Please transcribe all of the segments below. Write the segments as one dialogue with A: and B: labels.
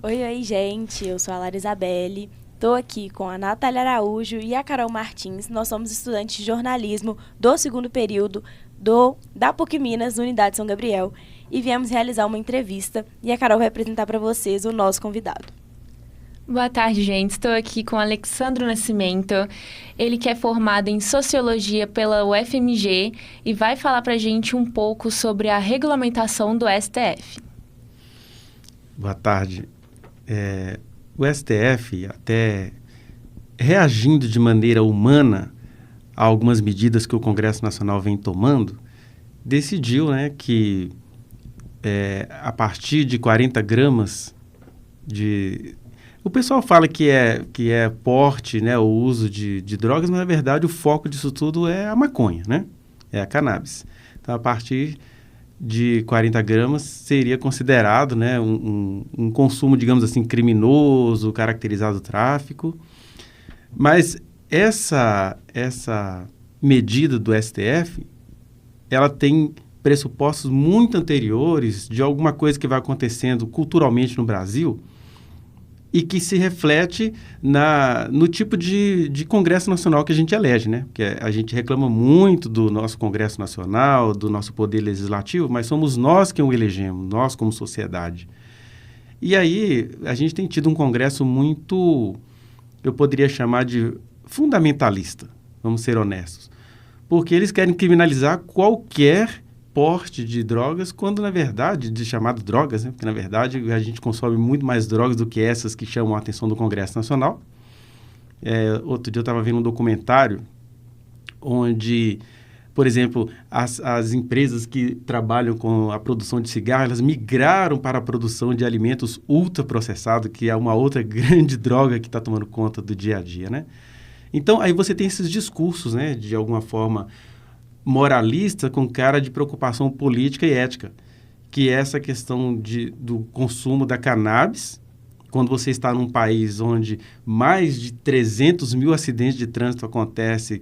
A: Oi, gente, eu sou a Lara Isabelle, estou aqui com a Natália Araújo e a Carol Martins. Nós somos estudantes de jornalismo do segundo período da PUC Minas, Unidade São Gabriel, e viemos realizar uma entrevista e a Carol vai apresentar para vocês o nosso convidado.
B: Boa tarde, gente. Estou aqui com o Alexandro Nascimento. Ele que é formado em Sociologia pela UFMG e vai falar para a gente um pouco sobre a regulamentação do STF.
C: Boa tarde. O STF, até reagindo de maneira humana a algumas medidas que o Congresso Nacional vem tomando, decidiu, que a partir de 40 gramas de... O pessoal fala que é porte, o uso de drogas, mas na verdade o foco disso tudo é a maconha, é a cannabis. Então, a partir de 40 gramas seria considerado um consumo, digamos assim, criminoso, caracterizado tráfico. Mas essa medida do STF, ela tem pressupostos muito anteriores de alguma coisa que vai acontecendo culturalmente no Brasil e que se reflete no tipo de Congresso Nacional que a gente elege, Porque a gente reclama muito do nosso Congresso Nacional, do nosso Poder Legislativo, mas somos nós que o elegemos, nós como sociedade. E aí a gente tem tido um Congresso muito, eu poderia chamar de fundamentalista, vamos ser honestos, porque eles querem criminalizar qualquer porte de drogas, quando na verdade, de chamado drogas, porque na verdade a gente consome muito mais drogas do que essas que chamam a atenção do Congresso Nacional. Outro dia eu estava vendo um documentário onde, por exemplo, as empresas que trabalham com a produção de cigarro, elas migraram para a produção de alimentos ultraprocessados, que é uma outra grande droga que está tomando conta do dia a dia, Então, aí você tem esses discursos, de alguma forma moralista com cara de preocupação política e ética, que é essa questão do consumo da cannabis, quando você está num país onde mais de 300 mil acidentes de trânsito acontecem,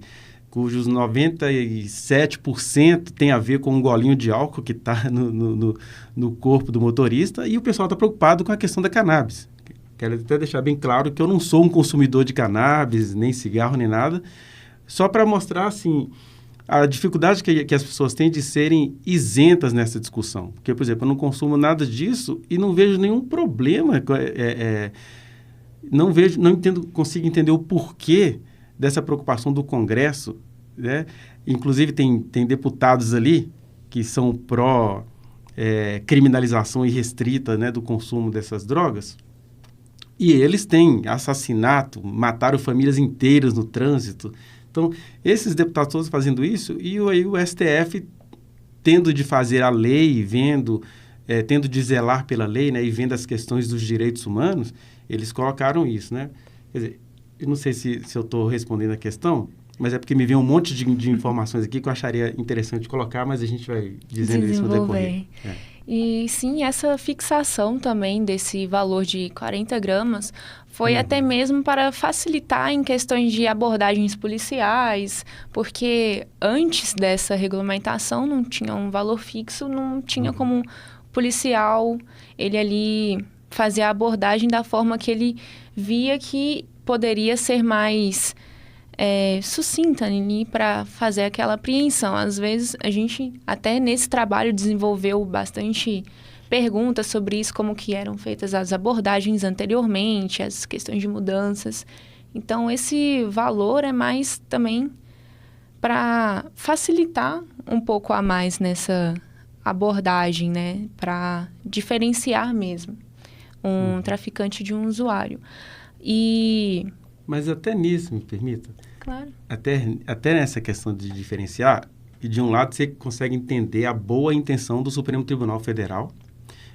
C: cujos 97% tem a ver com um golinho de álcool que está no corpo do motorista, e o pessoal está preocupado com a questão da cannabis. Quero até deixar bem claro que eu não sou um consumidor de cannabis, nem cigarro, nem nada, só para mostrar, assim, a dificuldade que as pessoas têm de serem isentas nessa discussão. Porque, por exemplo, eu não consumo nada disso e não vejo nenhum problema, consigo entender o porquê dessa preocupação do Congresso, Inclusive, tem deputados ali que são pró-criminalização irrestrita, do consumo dessas drogas, e eles têm assassinato, mataram famílias inteiras no trânsito. Então, esses deputados todos fazendo isso, e aí o STF tendo de fazer a lei, tendo de zelar pela lei, e vendo as questões dos direitos humanos, eles colocaram isso, Quer dizer, eu não sei se eu estou respondendo a questão, mas é porque me vem um monte de informações aqui que eu acharia interessante colocar, mas a gente vai dizendo isso no decorrer.
B: E sim, essa fixação também desse valor de 40 gramas foi até mesmo para facilitar em questões de abordagens policiais, porque antes dessa regulamentação não tinha um valor fixo, não tinha como o policial, ele ali fazer a abordagem da forma que ele via que poderia ser mais sucinta para fazer aquela apreensão. Às vezes, a gente, até nesse trabalho, desenvolveu bastante perguntas sobre isso, como que eram feitas as abordagens anteriormente, as questões de mudanças. Então, esse valor é mais também para facilitar um pouco a mais nessa abordagem, para diferenciar mesmo um traficante de um usuário.
C: Mas até nisso, me permita.
B: Claro.
C: Até nessa questão de diferenciar, e de um lado você consegue entender a boa intenção do Supremo Tribunal Federal,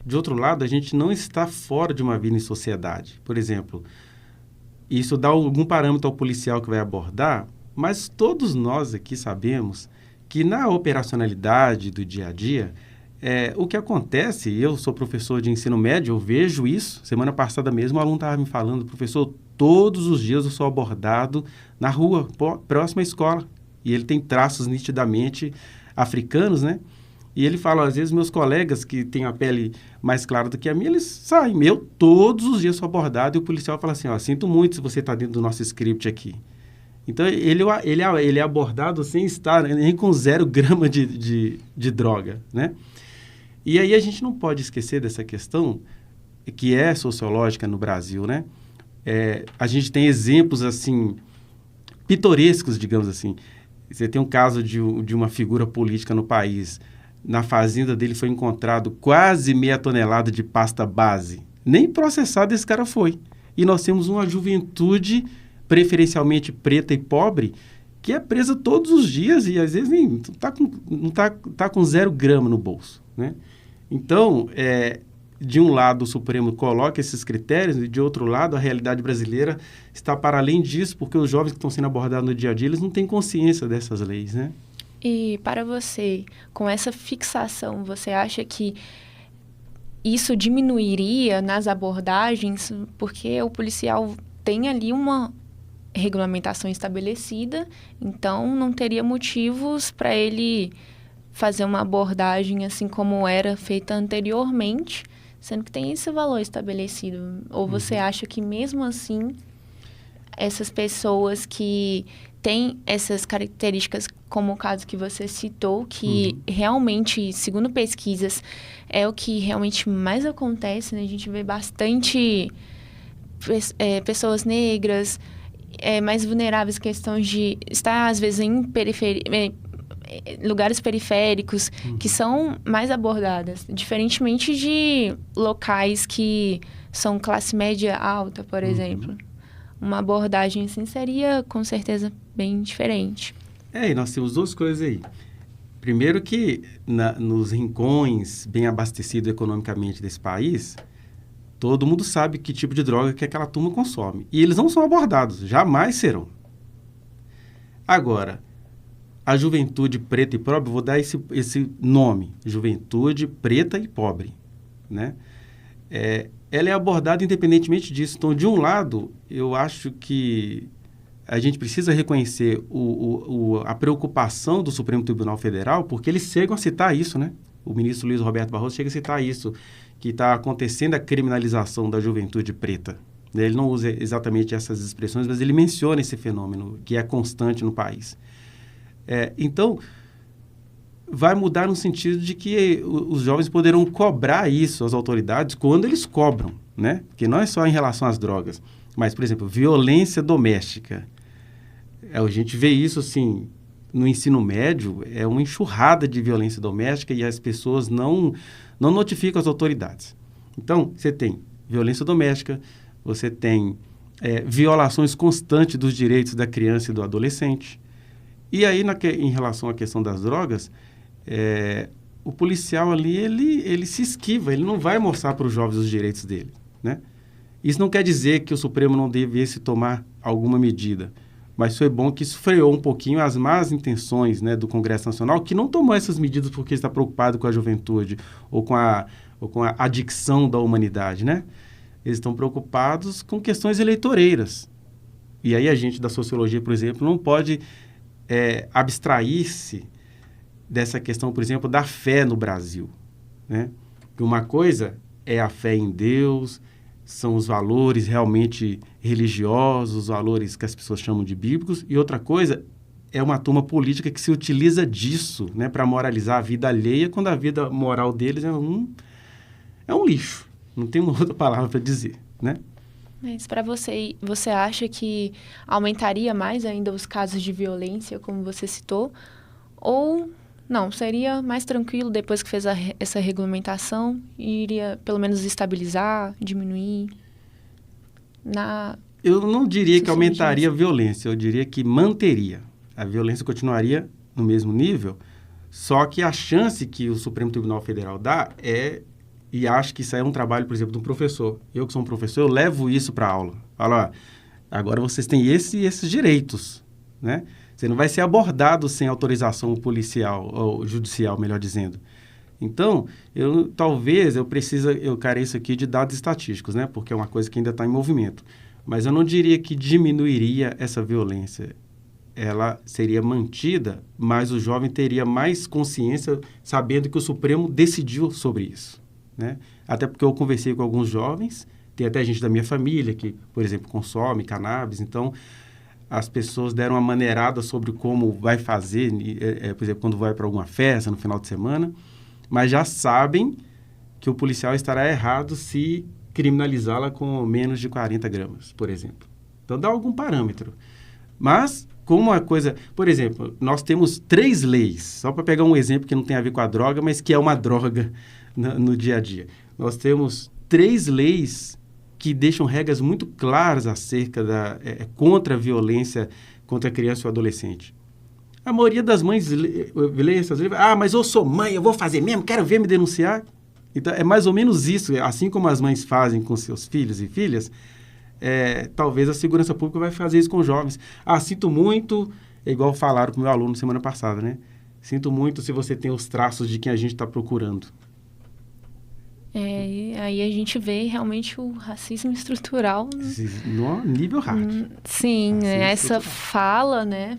C: de outro lado a gente não está fora de uma vida em sociedade. Por exemplo, isso dá algum parâmetro ao policial que vai abordar, mas todos nós aqui sabemos que na operacionalidade do dia a dia, o que acontece, eu sou professor de ensino médio, eu vejo isso. Semana passada mesmo, um aluno estava me falando, professor, todos os dias eu sou abordado na rua, próxima à escola. E ele tem traços nitidamente africanos, E ele fala, às vezes, meus colegas que têm a pele mais clara do que a minha, eles saem. Eu, todos os dias, sou abordado e o policial fala assim, ó, sinto muito se você está dentro do nosso script aqui. Então, ele é abordado sem estar nem com 0 grama de droga, né? E aí a gente não pode esquecer dessa questão que é sociológica no Brasil, né? A gente tem exemplos, assim, pitorescos, digamos assim. Você tem um caso de uma figura política no país. Na fazenda dele foi encontrado quase meia tonelada de pasta base. Nem processado esse cara foi. E nós temos uma juventude, preferencialmente preta e pobre, que é presa todos os dias e às vezes não tá com 0 grama no bolso, né? Então, de um lado o Supremo coloca esses critérios e de outro lado a realidade brasileira está para além disso, porque os jovens que estão sendo abordados no dia a dia, eles não têm consciência dessas leis, né?
B: E para você, com essa fixação, você acha que isso diminuiria nas abordagens? Porque o policial tem ali uma regulamentação estabelecida, então não teria motivos para ele fazer uma abordagem assim como era feita anteriormente, sendo que tem esse valor estabelecido. Ou você acha que mesmo assim, essas pessoas que têm essas características, como o caso que você citou, que realmente, segundo pesquisas, é o que realmente mais acontece, né? A gente vê bastante pessoas negras, mais vulneráveis, questões de estar, às vezes, em lugares periféricos, que são mais abordadas, diferentemente de locais que são classe média alta, por exemplo. Uma abordagem assim seria, com certeza, bem diferente.
C: E nós temos 2 coisas aí. Primeiro que nos rincões bem abastecidos economicamente desse país, todo mundo sabe que tipo de droga que aquela turma consome. E eles não são abordados, jamais serão. Agora, a juventude preta e pobre, vou dar esse nome, juventude preta e pobre, né? Ela é abordada independentemente disso. Então, de um lado, eu acho que a gente precisa reconhecer a preocupação do Supremo Tribunal Federal, porque eles chegam a citar isso, né? O ministro Luiz Roberto Barroso chega a citar isso, que está acontecendo a criminalização da juventude preta. Ele não usa exatamente essas expressões, mas ele menciona esse fenômeno que é constante no país. Então, vai mudar no sentido de que os jovens poderão cobrar isso às autoridades quando eles cobram, né? Porque não é só em relação às drogas, mas, por exemplo, violência doméstica. A gente vê isso, assim, no ensino médio, é uma enxurrada de violência doméstica e as pessoas não notificam as autoridades. Então, você tem violência doméstica, você tem violações constantes dos direitos da criança e do adolescente. E aí, em relação à questão das drogas, o policial ali, ele se esquiva, ele não vai mostrar para os jovens os direitos dele, né? Isso não quer dizer que o Supremo não devesse tomar alguma medida, mas foi bom que isso freou um pouquinho as más intenções, né, do Congresso Nacional, que não tomou essas medidas porque está preocupado com a juventude ou com a adicção da humanidade, né? Eles estão preocupados com questões eleitoreiras. E aí a gente da sociologia, por exemplo, não pode abstrair-se dessa questão, por exemplo, da fé no Brasil, né? Uma coisa é a fé em Deus, são os valores realmente religiosos, os valores que as pessoas chamam de bíblicos, e outra coisa é uma turma política que se utiliza disso, né, para moralizar a vida alheia, quando a vida moral deles é um lixo. Não tem uma outra palavra para dizer, né?
B: Mas para você acha que aumentaria mais ainda os casos de violência, como você citou? Ou não, seria mais tranquilo depois que fez essa regulamentação e iria pelo menos estabilizar, diminuir?
C: Eu não diria que aumentaria a violência, eu diria que manteria. A violência continuaria no mesmo nível, só que a chance que o Supremo Tribunal Federal dá e acho que isso aí é um trabalho, por exemplo, de um professor. Eu que sou um professor, eu levo isso para a aula. Falo, agora vocês têm esses direitos, né? Você não vai ser abordado sem autorização policial, ou judicial, melhor dizendo. Então, eu careço aqui de dados estatísticos, né? Porque é uma coisa que ainda está em movimento. Mas eu não diria que diminuiria essa violência. ela seria mantida, mas o jovem teria mais consciência sabendo que o Supremo decidiu sobre isso, né? Até porque eu conversei com alguns jovens, tem até gente da minha família que, por exemplo, consome cannabis, então as pessoas deram uma maneirada sobre como vai fazer, por exemplo, quando vai para alguma festa no final de semana, mas já sabem que o policial estará errado se criminalizá-la com menos de 40 gramas, por exemplo. Então, dá algum parâmetro. Mas, como a coisa... Por exemplo, nós temos 3 leis, só para pegar um exemplo que não tem a ver com a droga, mas que é uma droga no dia a dia. Nós temos 3 leis que deixam regras muito claras acerca contra a violência contra a criança ou adolescente. A maioria das mães lê essas leis, mas eu sou mãe, eu vou fazer mesmo, quero ver me denunciar. Então, é mais ou menos isso, assim como as mães fazem com seus filhos e filhas, talvez a segurança pública vai fazer isso com os jovens. Sinto muito, igual falaram para o meu aluno semana passada, né? Sinto muito se você tem os traços de quem a gente está procurando.
B: Aí a gente vê realmente o racismo estrutural.
C: No nível hard.
B: Sim, essa fala, né,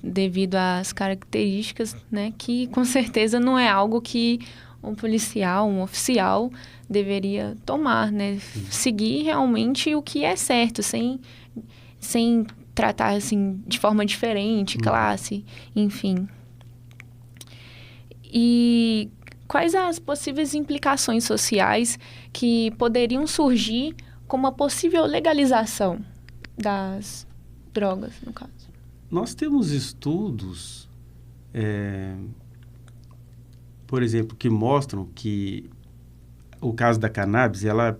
B: devido às características, né, que com certeza não é algo que um policial, um oficial deveria tomar, né? Seguir realmente o que é certo, sem tratar assim de forma diferente, classe, enfim. E quais as possíveis implicações sociais que poderiam surgir com uma possível legalização das drogas, no caso?
C: Nós temos estudos, por exemplo, que mostram que o caso da cannabis, ela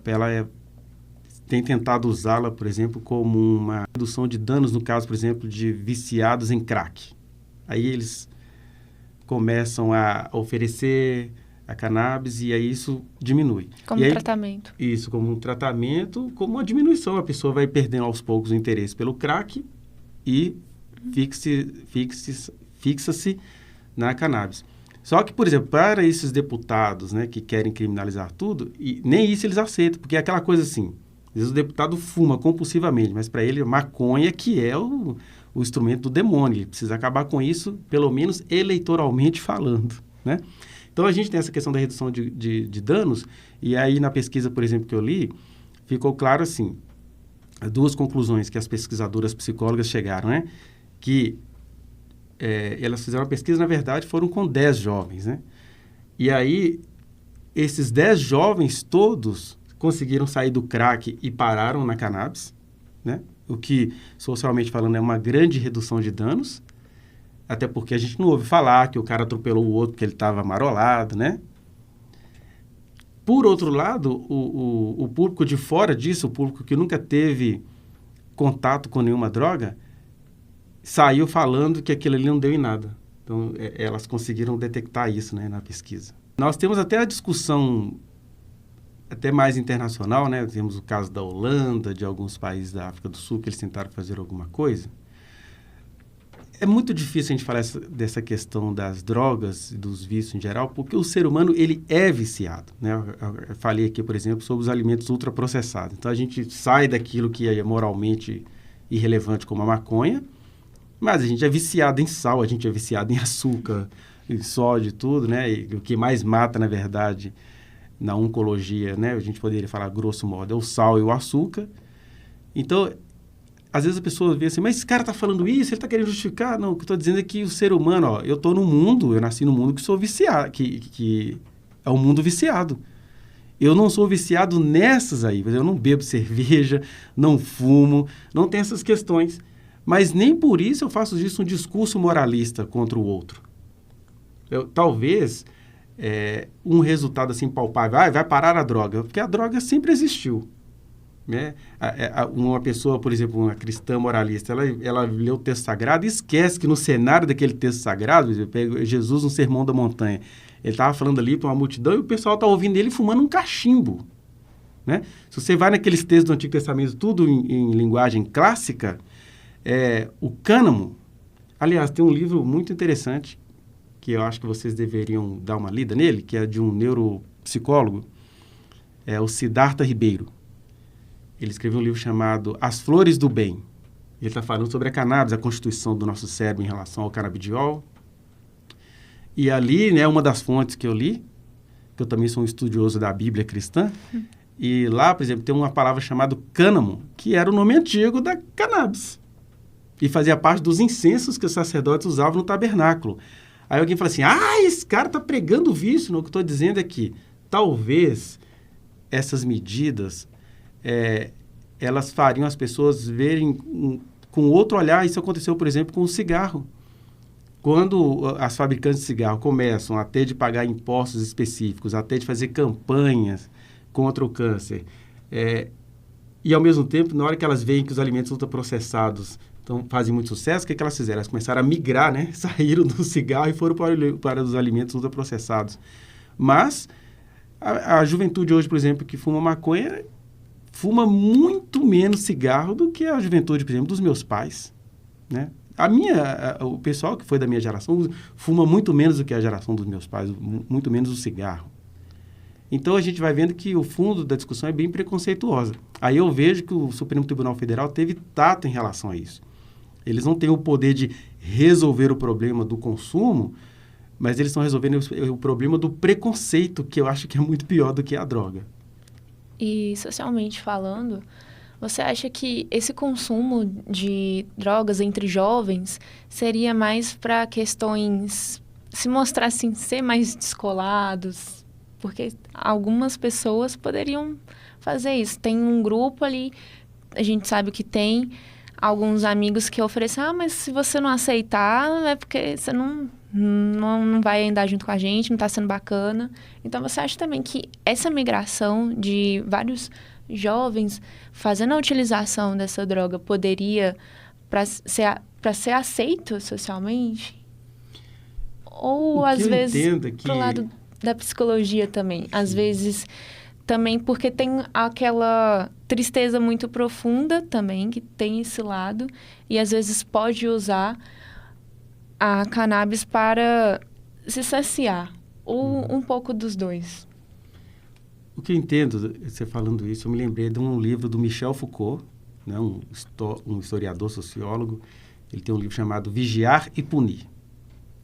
C: tem tentado usá-la, por exemplo, como uma redução de danos, no caso, por exemplo, de viciados em crack. Aí eles começam a oferecer a cannabis e aí isso diminui.
B: Como tratamento.
C: Isso, como um tratamento, como uma diminuição. A pessoa vai perdendo aos poucos o interesse pelo crack e fixa-se na cannabis. Só que, por exemplo, para esses deputados, né, que querem criminalizar tudo, e nem isso eles aceitam, porque é aquela coisa assim, às vezes o deputado fuma compulsivamente, mas para ele maconha que é o instrumento do demônio, ele precisa acabar com isso, pelo menos eleitoralmente falando, né? Então, a gente tem essa questão da redução de danos, e aí na pesquisa, por exemplo, que eu li, ficou claro assim, 2 conclusões que as pesquisadoras psicólogas chegaram, né? Que elas fizeram uma pesquisa, na verdade, foram com 10 jovens, né? E aí, esses 10 jovens todos conseguiram sair do crack e pararam na cannabis, né? O que, socialmente falando, é uma grande redução de danos, até porque a gente não ouve falar que o cara atropelou o outro porque ele estava amarolado, né? Por outro lado, o público de fora disso, o público que nunca teve contato com nenhuma droga, saiu falando que aquilo ali não deu em nada. Então, elas conseguiram detectar isso, né, na pesquisa. Nós temos até a discussão até mais internacional, né? Temos o caso da Holanda, de alguns países da África do Sul, que eles tentaram fazer alguma coisa. É muito difícil a gente falar dessa questão das drogas e dos vícios em geral, porque o ser humano, ele é viciado, né? Eu falei aqui, por exemplo, sobre os alimentos ultraprocessados. Então, a gente sai daquilo que é moralmente irrelevante, como a maconha, mas a gente é viciado em sal, a gente é viciado em açúcar, em sódio e tudo, né? E o que mais mata, na verdade, na oncologia, né? A gente poderia falar, grosso modo, é o sal e o açúcar. Então, às vezes a pessoa vê assim, mas esse cara está falando isso, ele está querendo justificar? Não, o que eu estou dizendo é que o ser humano, eu estou no mundo, eu nasci no mundo que sou viciado, que é um mundo viciado. Eu não sou viciado nessas aí, eu não bebo cerveja, não fumo, não tem essas questões. Mas nem por isso eu faço disso um discurso moralista contra o outro. Talvez um resultado assim palpável, vai parar a droga, porque a droga sempre existiu. Né? Uma pessoa, por exemplo, uma cristã moralista, ela lê o texto sagrado e esquece que no cenário daquele texto sagrado, Jesus no Sermão da Montanha, ele estava falando ali para uma multidão e o pessoal está ouvindo ele fumando um cachimbo. Né? Se você vai naqueles textos do Antigo Testamento, tudo em linguagem clássica, o cânamo, aliás, tem um livro muito interessante, que eu acho que vocês deveriam dar uma lida nele, que é de um neuropsicólogo, o Siddhartha Ribeiro. Ele escreveu um livro chamado As Flores do Bem. Ele está falando sobre a cannabis, a constituição do nosso cérebro em relação ao canabidiol. E ali, né, uma das fontes que eu li, que eu também sou um estudioso da Bíblia cristã, e lá, por exemplo, tem uma palavra chamada cânamo, que era o nome antigo da cannabis. E fazia parte dos incensos que os sacerdotes usavam no tabernáculo. Aí alguém fala assim, esse cara está pregando vício. Não, o que eu estou dizendo é que talvez essas medidas, elas fariam as pessoas verem com outro olhar. Isso aconteceu, por exemplo, com o cigarro. Quando as fabricantes de cigarro começam a ter de pagar impostos específicos, a ter de fazer campanhas contra o câncer, e ao mesmo tempo, na hora que elas veem que os alimentos ultraprocessados fazem muito sucesso, o que elas fizeram? Elas começaram a migrar, né? Saíram do cigarro e foram para os alimentos ultraprocessados. Mas a juventude hoje, por exemplo, que fuma maconha, fuma muito menos cigarro do que a juventude, por exemplo, dos meus pais, né? O pessoal que foi da minha geração fuma muito menos do que a geração dos meus pais, muito menos o cigarro. Então, a gente vai vendo que o fundo da discussão é bem preconceituosa. Aí eu vejo que o Supremo Tribunal Federal teve tato em relação a isso. Eles não têm o poder de resolver o problema do consumo, mas eles estão resolvendo o problema do preconceito, que eu acho que é muito pior do que a droga.
B: E, socialmente falando, você acha que esse consumo de drogas entre jovens seria mais para questões, se mostrar assim, ser mais descolados? Porque algumas pessoas poderiam fazer isso. Tem um grupo ali, a gente sabe que tem alguns amigos que oferecem, mas se você não aceitar, é porque você não vai andar junto com a gente, não está sendo bacana. Então, você acha também que essa migração de vários jovens fazendo a utilização dessa droga poderia para ser aceito socialmente? Ou, às vezes, pro lado da psicologia também. Às vezes, também porque tem aquela tristeza muito profunda também, que tem esse lado, e às vezes pode usar a cannabis para se saciar, ou um pouco dos dois.
C: O que eu entendo, você falando isso, eu me lembrei de um livro do Michel Foucault, né, um historiador, sociólogo. Ele tem um livro chamado Vigiar e Punir.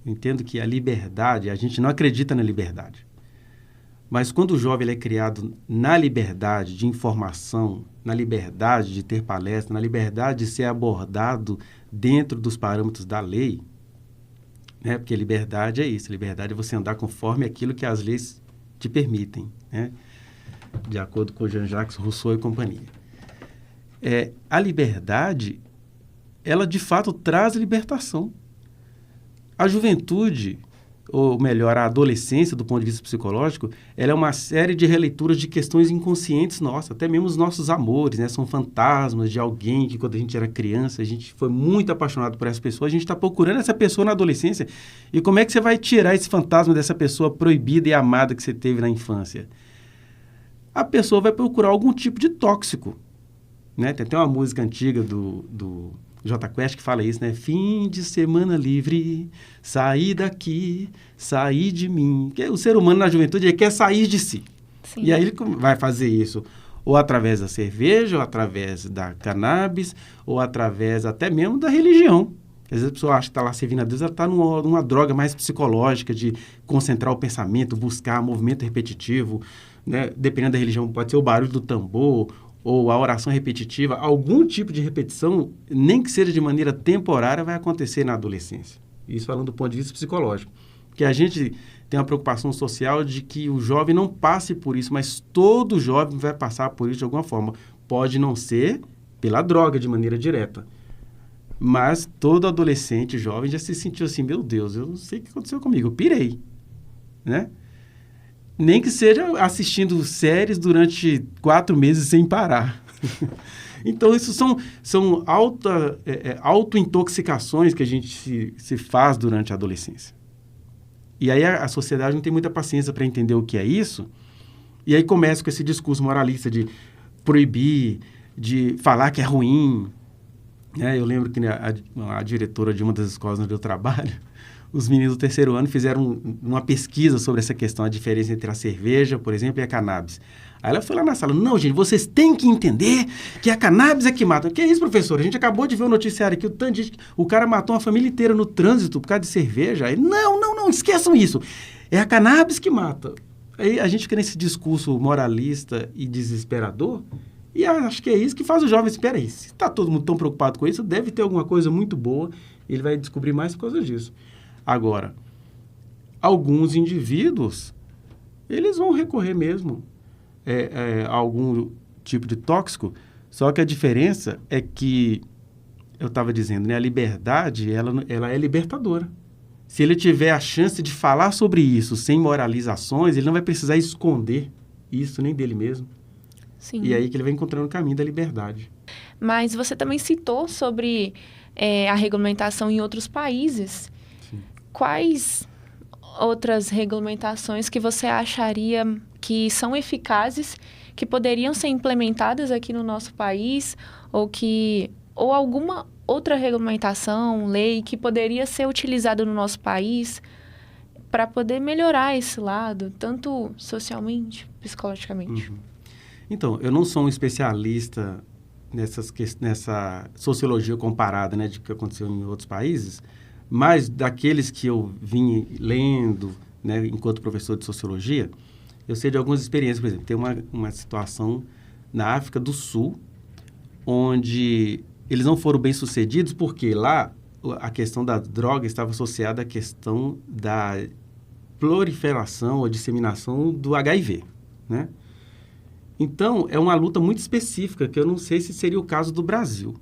C: Eu entendo que a liberdade, a gente não acredita na liberdade. Mas quando o jovem ele é criado na liberdade de informação, na liberdade de ter palestra, na liberdade de ser abordado dentro dos parâmetros da lei, né? Porque liberdade é isso, liberdade é você andar conforme aquilo que as leis te permitem, né? De acordo com Jean-Jacques Rousseau e companhia. A liberdade, ela de fato traz libertação. A juventude, ou melhor, a adolescência, do ponto de vista psicológico, ela é uma série de releituras de questões inconscientes nossas, até mesmo os nossos amores, né? São fantasmas de alguém que, quando a gente era criança, a gente foi muito apaixonado por essa pessoa, a gente está procurando essa pessoa na adolescência. E como é que você vai tirar esse fantasma dessa pessoa proibida e amada que você teve na infância? A pessoa vai procurar algum tipo de tóxico, né? Tem até uma música antiga do Jota Quest que fala isso, né? Fim de semana livre, sair daqui, sair de mim. Porque o ser humano na juventude ele quer sair de si. Sim. E aí ele vai fazer isso ou através da cerveja, ou através da cannabis, ou através até mesmo da religião. Às vezes a pessoa acha que está lá servindo a Deus, ela está numa droga mais psicológica de concentrar o pensamento, buscar movimento repetitivo, né? Dependendo da religião, pode ser o barulho do tambor, ou a oração repetitiva, algum tipo de repetição, nem que seja de maneira temporária, vai acontecer na adolescência. Isso falando do ponto de vista psicológico. Porque a gente tem uma preocupação social de que o jovem não passe por isso, mas todo jovem vai passar por isso de alguma forma. Pode não ser pela droga de maneira direta, mas todo adolescente, jovem, já se sentiu assim, meu Deus, eu não sei o que aconteceu comigo, eu pirei, né? Nem que seja assistindo séries durante 4 meses sem parar. Então, isso são auto-intoxicações que a gente se faz durante a adolescência. E aí a sociedade não tem muita paciência para entender o que é isso. E aí começa com esse discurso moralista de proibir, de falar que é ruim. Eu lembro que a diretora de uma das escolas onde eu trabalho, os meninos do terceiro ano fizeram uma pesquisa sobre essa questão, a diferença entre a cerveja, por exemplo, e a cannabis. Aí ela foi lá na sala, não, gente, vocês têm que entender que a cannabis é que mata. Que é isso, professor? A gente acabou de ver o noticiário aqui, o cara matou uma família inteira no trânsito por causa de cerveja. Aí, não, esqueçam isso. É a cannabis que mata. Aí a gente fica nesse discurso moralista e desesperador, e acho que é isso que faz o jovem, espera aí, se está todo mundo tão preocupado com isso, deve ter alguma coisa muito boa, ele vai descobrir mais por causa disso. Agora, alguns indivíduos, eles vão recorrer mesmo a algum tipo de tóxico, só que a diferença é que, eu estava dizendo, né, a liberdade, ela é libertadora. Se ele tiver a chance de falar sobre isso sem moralizações, ele não vai precisar esconder isso nem dele mesmo.
B: Sim.
C: E aí que ele vai encontrando o caminho da liberdade.
B: Mas você também citou sobre a regulamentação em outros países.
C: Sim.
B: Quais outras regulamentações que você acharia que são eficazes, que poderiam ser implementadas aqui no nosso país, ou alguma outra regulamentação, lei, que poderia ser utilizada no nosso país para poder melhorar esse lado, tanto socialmente, psicologicamente?
C: Uhum. Então, eu não sou um especialista nessa sociologia comparada, né, de que aconteceu em outros países, mas daqueles que eu vim lendo, né, enquanto professor de sociologia, eu sei de algumas experiências. Por exemplo, tem uma situação na África do Sul, onde eles não foram bem-sucedidos, porque lá a questão da droga estava associada à questão da proliferação ou disseminação do HIV, né? Então, é uma luta muito específica, que eu não sei se seria o caso do Brasil.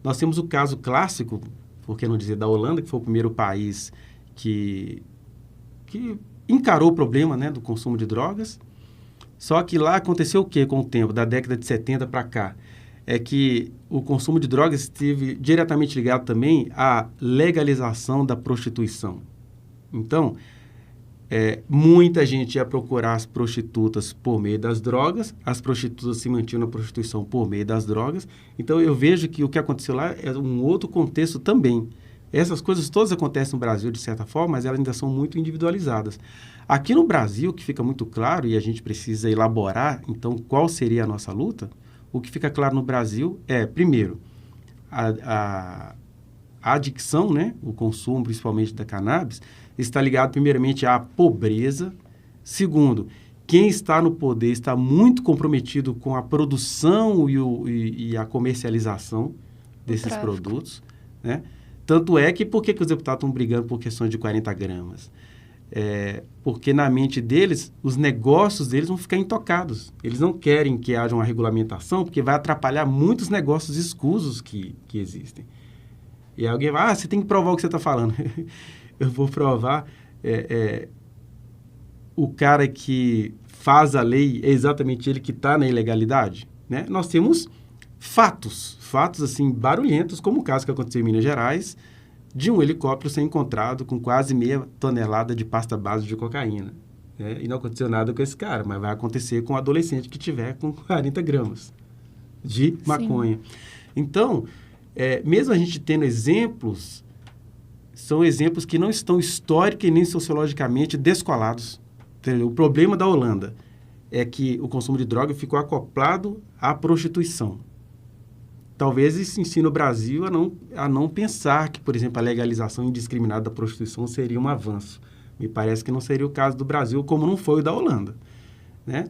C: Nós temos o caso clássico, por que não dizer, da Holanda, que foi o primeiro país que encarou o problema, né, do consumo de drogas. Só que lá aconteceu o quê com o tempo, da década de 70 para cá? É que o consumo de drogas esteve diretamente ligado também à legalização da prostituição. Então, muita gente ia procurar as prostitutas por meio das drogas, as prostitutas se mantinham na prostituição por meio das drogas. Então, eu vejo que o que aconteceu lá é um outro contexto também. Essas coisas todas acontecem no Brasil, de certa forma, mas elas ainda são muito individualizadas. Aqui no Brasil, que fica muito claro, e a gente precisa elaborar, então, qual seria a nossa luta, o que fica claro no Brasil é, primeiro, a adicção, né, o consumo, principalmente da cannabis, está ligado, primeiramente, à pobreza. Segundo, quem está no poder está muito comprometido com a produção e a comercialização desses produtos, né? Tanto é que, por que os deputados estão brigando por questões de 40 gramas? Porque na mente deles, os negócios deles vão ficar intocados. Eles não querem que haja uma regulamentação, porque vai atrapalhar muitos negócios escusos que existem. E aí alguém vai, você tem que provar o que você está falando. Eu vou provar. O cara que faz a lei é exatamente ele que está na ilegalidade, né? Nós temos fatos assim, barulhentos, como o caso que aconteceu em Minas Gerais, de um helicóptero ser encontrado com quase meia tonelada de pasta base de cocaína, né? E não aconteceu nada com esse cara, mas vai acontecer com um adolescente que tiver com 40 gramas de maconha. Sim. Então, mesmo a gente tendo exemplos, são exemplos que não estão histórica e nem sociologicamente descolados. Entendeu? O problema da Holanda é que o consumo de droga ficou acoplado à prostituição. Talvez isso ensine o Brasil a não pensar que, por exemplo, a legalização indiscriminada da prostituição seria um avanço. Me parece que não seria o caso do Brasil, como não foi o da Holanda, né?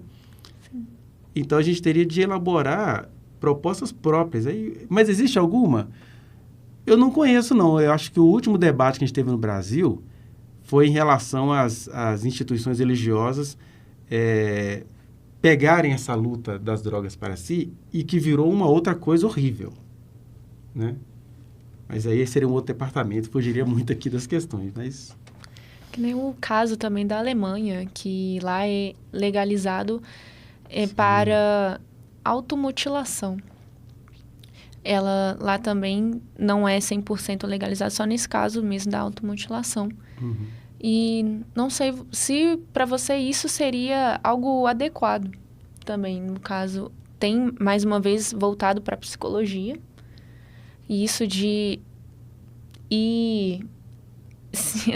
C: Então, a gente teria de elaborar propostas próprias. Mas existe alguma? Eu não conheço, não. Eu acho que o último debate que a gente teve no Brasil foi em relação às instituições religiosas pegarem essa luta das drogas para si e que virou uma outra coisa horrível, né? Mas aí seria um outro departamento, fugiria muito aqui das questões, mas...
B: Que nem o caso também da Alemanha, que lá é legalizado para automutilação. Ela lá também não é 100% legalizada, só nesse caso mesmo da automutilação.
C: Uhum.
B: E não sei se para você isso seria algo adequado também. No caso, tem mais uma vez voltado para a psicologia. E isso de ir assim,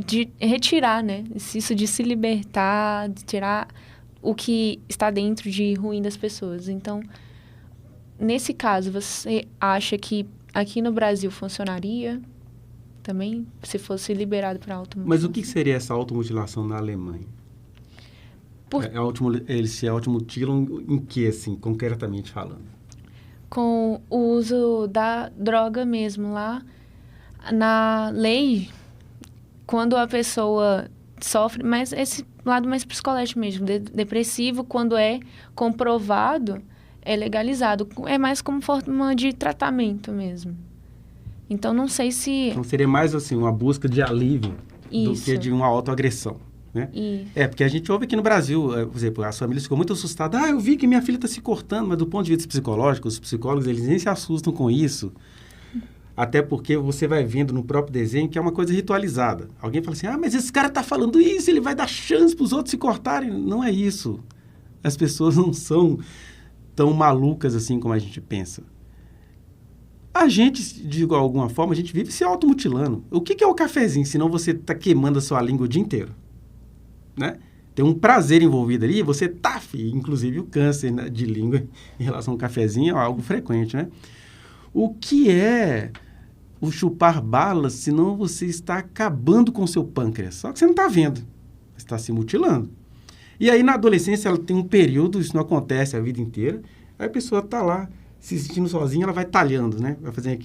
B: de retirar, né? Isso de se libertar, de tirar o que está dentro de ruim das pessoas. Então, nesse caso, você acha que aqui no Brasil funcionaria também, se fosse liberado para automutilação?
C: Mas o que seria essa automutilação na Alemanha? Eles se automutilam em que, assim, concretamente falando?
B: Com o uso da droga mesmo lá. Na lei, quando a pessoa sofre, mas esse lado mais psicológico mesmo, depressivo, quando é comprovado, é legalizado. É mais como forma de tratamento mesmo. Então, não sei se...
C: Então, seria mais, assim, uma busca de alívio do
B: Isso.
C: que de uma autoagressão, né?
B: Isso.
C: Porque a gente ouve aqui no Brasil, por exemplo, as famílias ficam muito assustadas. Eu vi que minha filha está se cortando, mas do ponto de vista psicológico, os psicólogos, eles nem se assustam com isso. Até porque você vai vendo no próprio desenho que é uma coisa ritualizada. Alguém fala assim, mas esse cara está falando isso, ele vai dar chance para os outros se cortarem. Não é isso. As pessoas não são tão malucas assim como a gente pensa. A gente, de alguma forma, a gente vive se automutilando. O que é o cafezinho, senão você está queimando a sua língua o dia inteiro? Né? Tem um prazer envolvido ali, você inclusive o câncer, né, de língua em relação ao cafezinho é algo frequente, né? O que é o chupar balas, senão você está acabando com o seu pâncreas? Só que você não está vendo, você está se mutilando. E aí, na adolescência, ela tem um período, isso não acontece a vida inteira, aí a pessoa está lá, se sentindo sozinha, ela vai talhando, né? Vai fazendo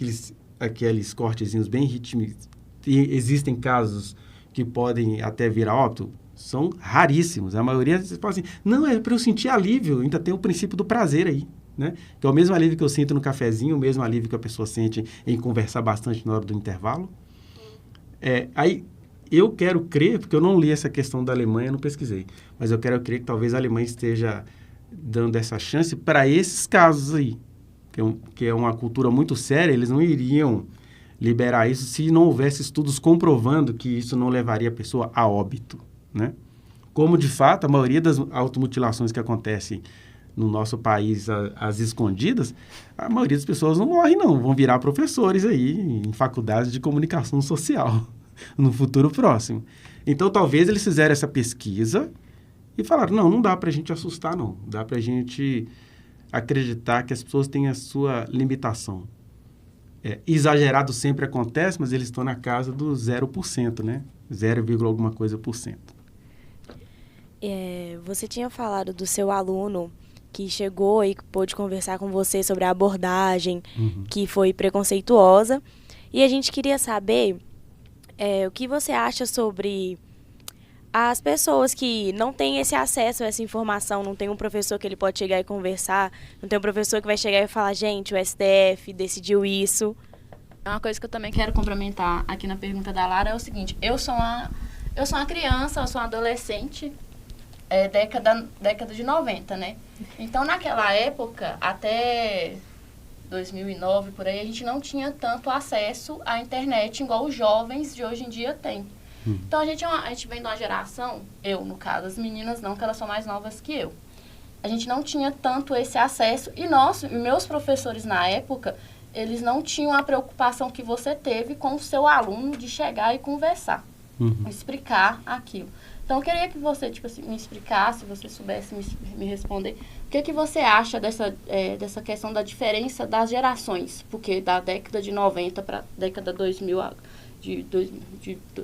C: aqueles cortezinhos bem rítmicos. E existem casos que podem até virar óbito, são raríssimos. A maioria, você fala assim, não, é para eu sentir alívio, ainda tem o princípio do prazer aí. Né? Que é o mesmo alívio que eu sinto no cafezinho, o mesmo alívio que a pessoa sente em conversar bastante na hora do intervalo. Aí eu quero crer, porque eu não li essa questão da Alemanha, não pesquisei, mas eu quero crer que talvez a Alemanha esteja dando essa chance para esses casos aí, que é uma cultura muito séria, eles não iriam liberar isso se não houvesse estudos comprovando que isso não levaria a pessoa a óbito, né? Como, de fato, a maioria das automutilações que acontecem no nosso país, as escondidas, a maioria das pessoas não morre, não. Vão virar professores aí em faculdades de comunicação social no futuro próximo. Então, talvez eles fizeram essa pesquisa e falaram, não dá para a gente assustar, não. Dá para a gente acreditar que as pessoas têm a sua limitação. Exagerado sempre acontece, mas eles estão na casa do 0%, né? 0, alguma coisa por cento.
A: Você tinha falado do seu aluno que chegou e pôde conversar com você sobre a abordagem, que foi preconceituosa. E a gente queria saber o que você acha sobre as pessoas que não têm esse acesso a essa informação, não tem um professor que ele pode chegar e conversar, não tem um professor que vai chegar e falar, gente, o STF decidiu isso.
D: Uma coisa que eu também quero complementar aqui na pergunta da Lara é o seguinte, eu sou uma criança, eu sou uma adolescente, década de 90, né? Então, naquela época, até 2009, por aí, a gente não tinha tanto acesso à internet igual os jovens de hoje em dia têm. Então, a gente vem de uma geração, eu, no caso, as meninas não, que elas são mais novas que eu. A gente não tinha tanto esse acesso e meus professores na época, eles não tinham a preocupação que você teve com o seu aluno de chegar e conversar, explicar aquilo. Então, eu queria que você, me explicasse, se você soubesse me responder, o que você acha dessa questão da diferença das gerações? Porque da década de 90 para a década 2000,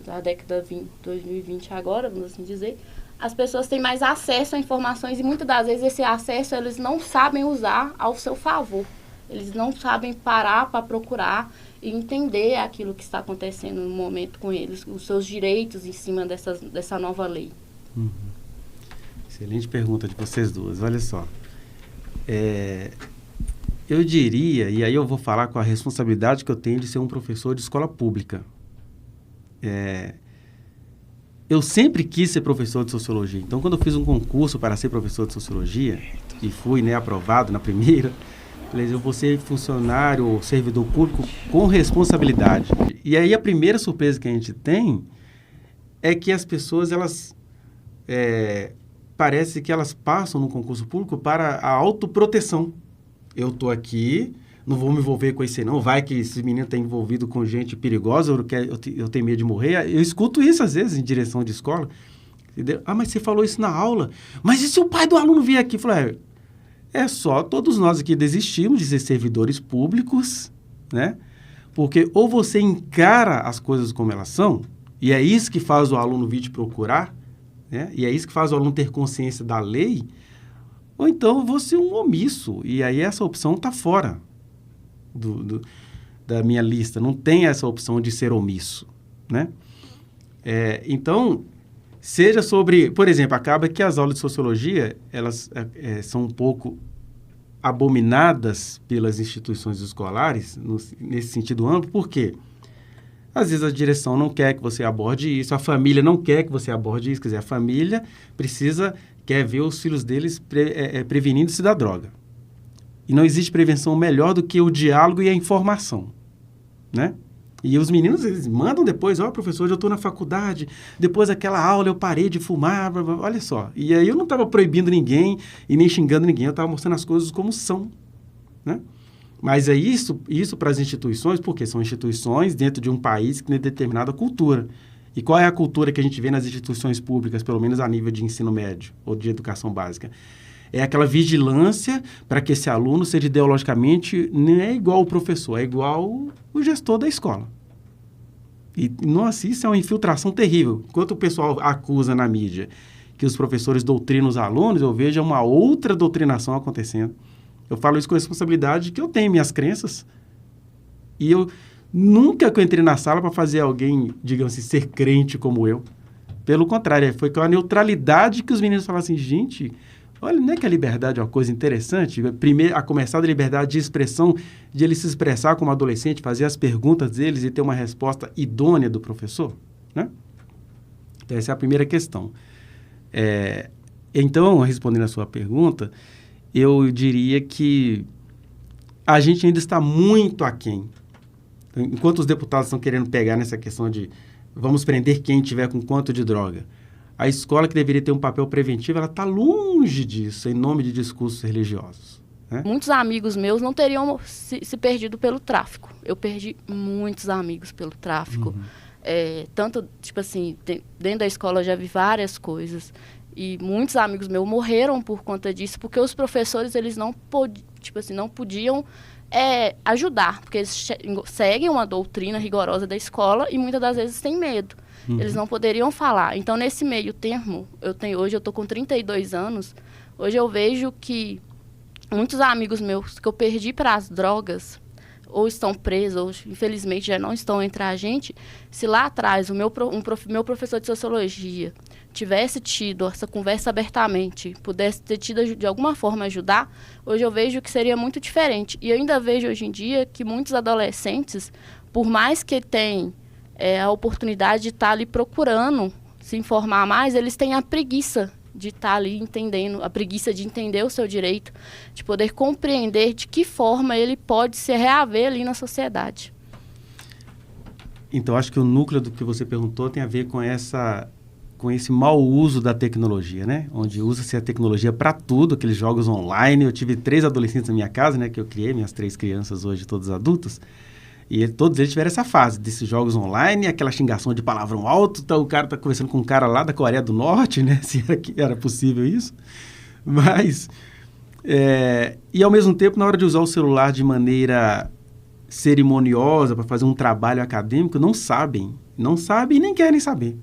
D: da década 2020 agora, vamos assim dizer, as pessoas têm mais acesso a informações e muitas das vezes esse acesso eles não sabem usar ao seu favor. Eles não sabem parar para procurar e entender aquilo que está acontecendo no momento com eles, os seus direitos em cima dessa nova lei.
C: Excelente pergunta de vocês duas. Olha só. Eu diria, e aí eu vou falar com a responsabilidade que eu tenho de ser um professor de escola pública. Eu sempre quis ser professor de sociologia. Então, quando eu fiz um concurso para ser professor de sociologia, e fui aprovado na primeira, eu vou ser funcionário ou servidor público com responsabilidade. E aí a primeira surpresa que a gente tem é que as pessoas, elas parece que elas passam no concurso público para a autoproteção. Eu estou aqui, não vou me envolver com isso aí não, vai que esse menino está envolvido com gente perigosa, eu tenho medo de morrer. Eu escuto isso às vezes em direção de escola. Entendeu? Ah, mas você falou isso na aula. Mas e se o pai do aluno vier aqui? Eu falei, é só todos nós aqui desistimos de ser servidores públicos, né? Porque ou você encara as coisas como elas são, e é isso que faz o aluno vir te procurar, né? E é isso que faz o aluno ter consciência da lei, ou então eu vou ser um omisso. E aí essa opção está fora da minha lista. Não tem essa opção de ser omisso, né? Então, seja sobre... Por exemplo, acaba que as aulas de sociologia, elas são um pouco abominadas pelas instituições escolares, nesse sentido amplo. Por quê? Às vezes a direção não quer que você aborde isso, a família não quer que você aborde isso. Quer dizer, a família quer ver os filhos deles prevenindo-se da droga. E não existe prevenção melhor do que o diálogo e a informação, né? E os meninos, eles mandam depois, professor, eu estou na faculdade, depois daquela aula eu parei de fumar, olha só. E aí eu não estava proibindo ninguém e nem xingando ninguém, eu estava mostrando as coisas como são, né? Mas é isso para as instituições, porque são instituições dentro de um país que tem determinada cultura. E qual é a cultura que a gente vê nas instituições públicas, pelo menos a nível de ensino médio ou de educação básica? É aquela vigilância para que esse aluno seja ideologicamente, não é igual o professor, é igual o gestor da escola. E, nossa, isso é uma infiltração terrível. Enquanto o pessoal acusa na mídia que os professores doutrinam os alunos, eu vejo uma outra doutrinação acontecendo. Eu falo isso com a responsabilidade que eu tenho minhas crenças. E eu nunca que eu entrei na sala para fazer alguém, digamos assim, ser crente como eu. Pelo contrário, foi com a neutralidade que os meninos falaram assim, gente... Olha, não é que a liberdade é uma coisa interessante? Primeiro, a começar da liberdade de expressão, de ele se expressar como adolescente, fazer as perguntas deles e ter uma resposta idônea do professor, né? Então, essa é a primeira questão. Então, respondendo a sua pergunta, eu diria que a gente ainda está muito aquém. Enquanto os deputados estão querendo pegar nessa questão de vamos prender quem tiver com quanto de droga, a escola que deveria ter um papel preventivo, ela está longe disso, em nome de discursos religiosos, né? Muitos
D: amigos meus não teriam se perdido pelo tráfico. Eu perdi muitos amigos pelo tráfico. Tanto, tipo assim, dentro da escola eu já vi várias coisas. E muitos amigos meus morreram por conta disso, porque os professores, eles não podiam ajudar, porque eles seguem uma doutrina rigorosa da escola e muitas das vezes têm medo. Eles não poderiam falar. Então, nesse meio termo, hoje eu estou com 32 anos, hoje eu vejo que muitos amigos meus que eu perdi para as drogas, ou estão presos, ou infelizmente já não estão entre a gente, se lá atrás o meu professor de sociologia tivesse tido essa conversa abertamente, pudesse ter tido de alguma forma ajudar, hoje eu vejo que seria muito diferente. E eu ainda vejo hoje em dia que muitos adolescentes, por mais que tenham a oportunidade de estar ali procurando se informar mais, eles têm a preguiça de estar ali entendendo, a preguiça de entender o seu direito, de poder compreender de que forma ele pode se reaver ali na sociedade.
C: Então, acho que o núcleo do que você perguntou tem a ver com esse mau uso da tecnologia, né? Onde usa-se a tecnologia para tudo, aqueles jogos online. Eu tive 3 adolescentes na minha casa, né? Que eu criei, minhas 3 crianças hoje, todos adultos. E todos eles tiveram essa fase desses jogos online, aquela xingação de palavrão alto, então o cara tá conversando com um cara lá da Coreia do Norte, né? Se era possível isso. Mas, e ao mesmo tempo, na hora de usar o celular de maneira cerimoniosa para fazer um trabalho acadêmico, não sabem e nem querem saber.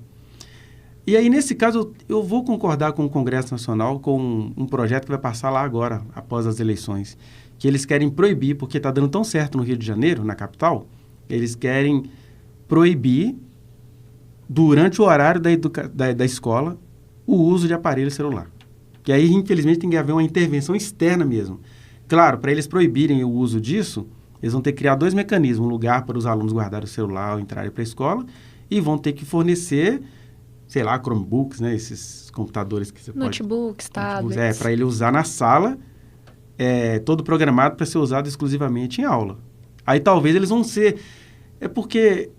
C: E aí, nesse caso, eu vou concordar com o Congresso Nacional com um projeto que vai passar lá agora, após as eleições, que eles querem proibir, porque está dando tão certo no Rio de Janeiro, na capital, eles querem proibir, durante o horário da escola, o uso de aparelho celular. Que aí, infelizmente, tem que haver uma intervenção externa mesmo. Claro, para eles proibirem o uso disso, eles vão ter que criar 2 mecanismos, um lugar para os alunos guardarem o celular ou entrarem para a escola, e vão ter que fornecer, sei lá, Chromebooks, né, esses computadores que você
B: Notebooks, tablets.
C: Para ele usar na sala, todo programado para ser usado exclusivamente em aula. Aí talvez eles vão ser... porque,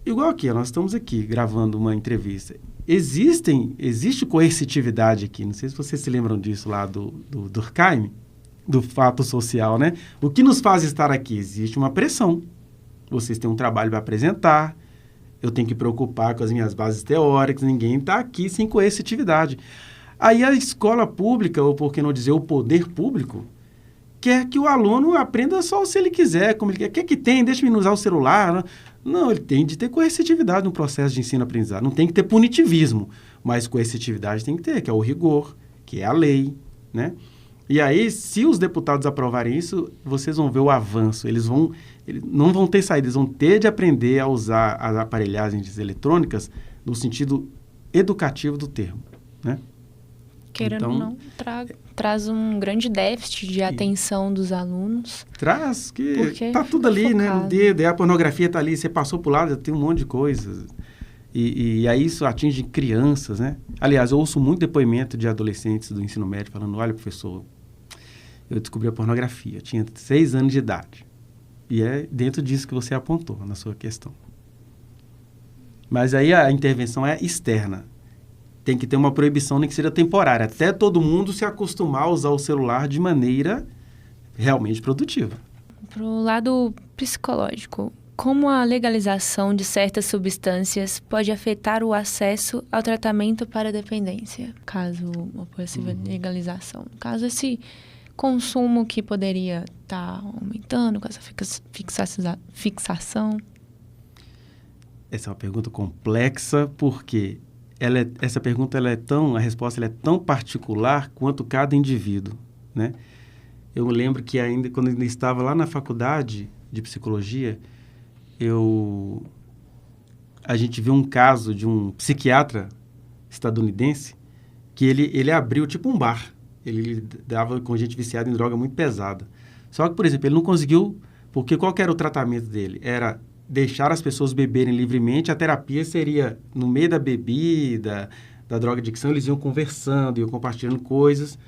C: igual aqui, nós estamos aqui gravando uma entrevista. Existe coercitividade aqui, não sei se vocês se lembram disso lá do Durkheim, do fato social, né? O que nos faz estar aqui? Existe uma pressão. Vocês têm um trabalho para apresentar, eu tenho que preocupar com as minhas bases teóricas, ninguém está aqui sem coercitividade. Aí a escola pública, ou por que não dizer o poder público, quer que o aluno aprenda só se ele quiser, como ele quer. Quer que tem, deixa-me usar o celular. Não, ele tem de ter coercitividade no processo de ensino-aprendizagem. Não tem que ter punitivismo, mas coercitividade tem que ter, que é o rigor, que é a lei, né? E aí, se os deputados aprovarem isso, vocês vão ver o avanço. Eles não vão ter saída, eles vão ter de aprender a usar as aparelhagens eletrônicas no sentido educativo do termo, né?
B: Querendo ou não, traz um grande déficit de atenção dos alunos.
C: Traz, que tá tudo ali, focado, né? No dedo, a pornografia tá ali, você passou por lá, tem um monte de coisas. E aí isso atinge crianças, né? Aliás, eu ouço muito depoimento de adolescentes do ensino médio falando, olha, professor, eu descobri a pornografia, eu tinha 6 anos de idade. E é dentro disso que você apontou na sua questão. Mas aí a intervenção é externa. Tem que ter uma proibição, nem que seja temporária, até todo mundo se acostumar a usar o celular de maneira realmente produtiva.
B: Para o lado psicológico, como a legalização de certas substâncias pode afetar o acesso ao tratamento para a dependência, caso uma possível legalização? Caso esse consumo que poderia estar aumentando com essa fixação?
C: Essa é uma pergunta complexa, porque essa pergunta a resposta é tão particular quanto cada indivíduo, né? Eu me lembro que quando eu estava lá na faculdade de psicologia, a gente viu um caso de um psiquiatra estadunidense que ele abriu tipo um bar. Ele dava com gente viciada em droga muito pesada. Só que, por exemplo, ele não conseguiu, porque qual que era o tratamento dele? Era deixar as pessoas beberem livremente, a terapia seria no meio da bebida, da droga de adicção, eles iam conversando, iam compartilhando coisas.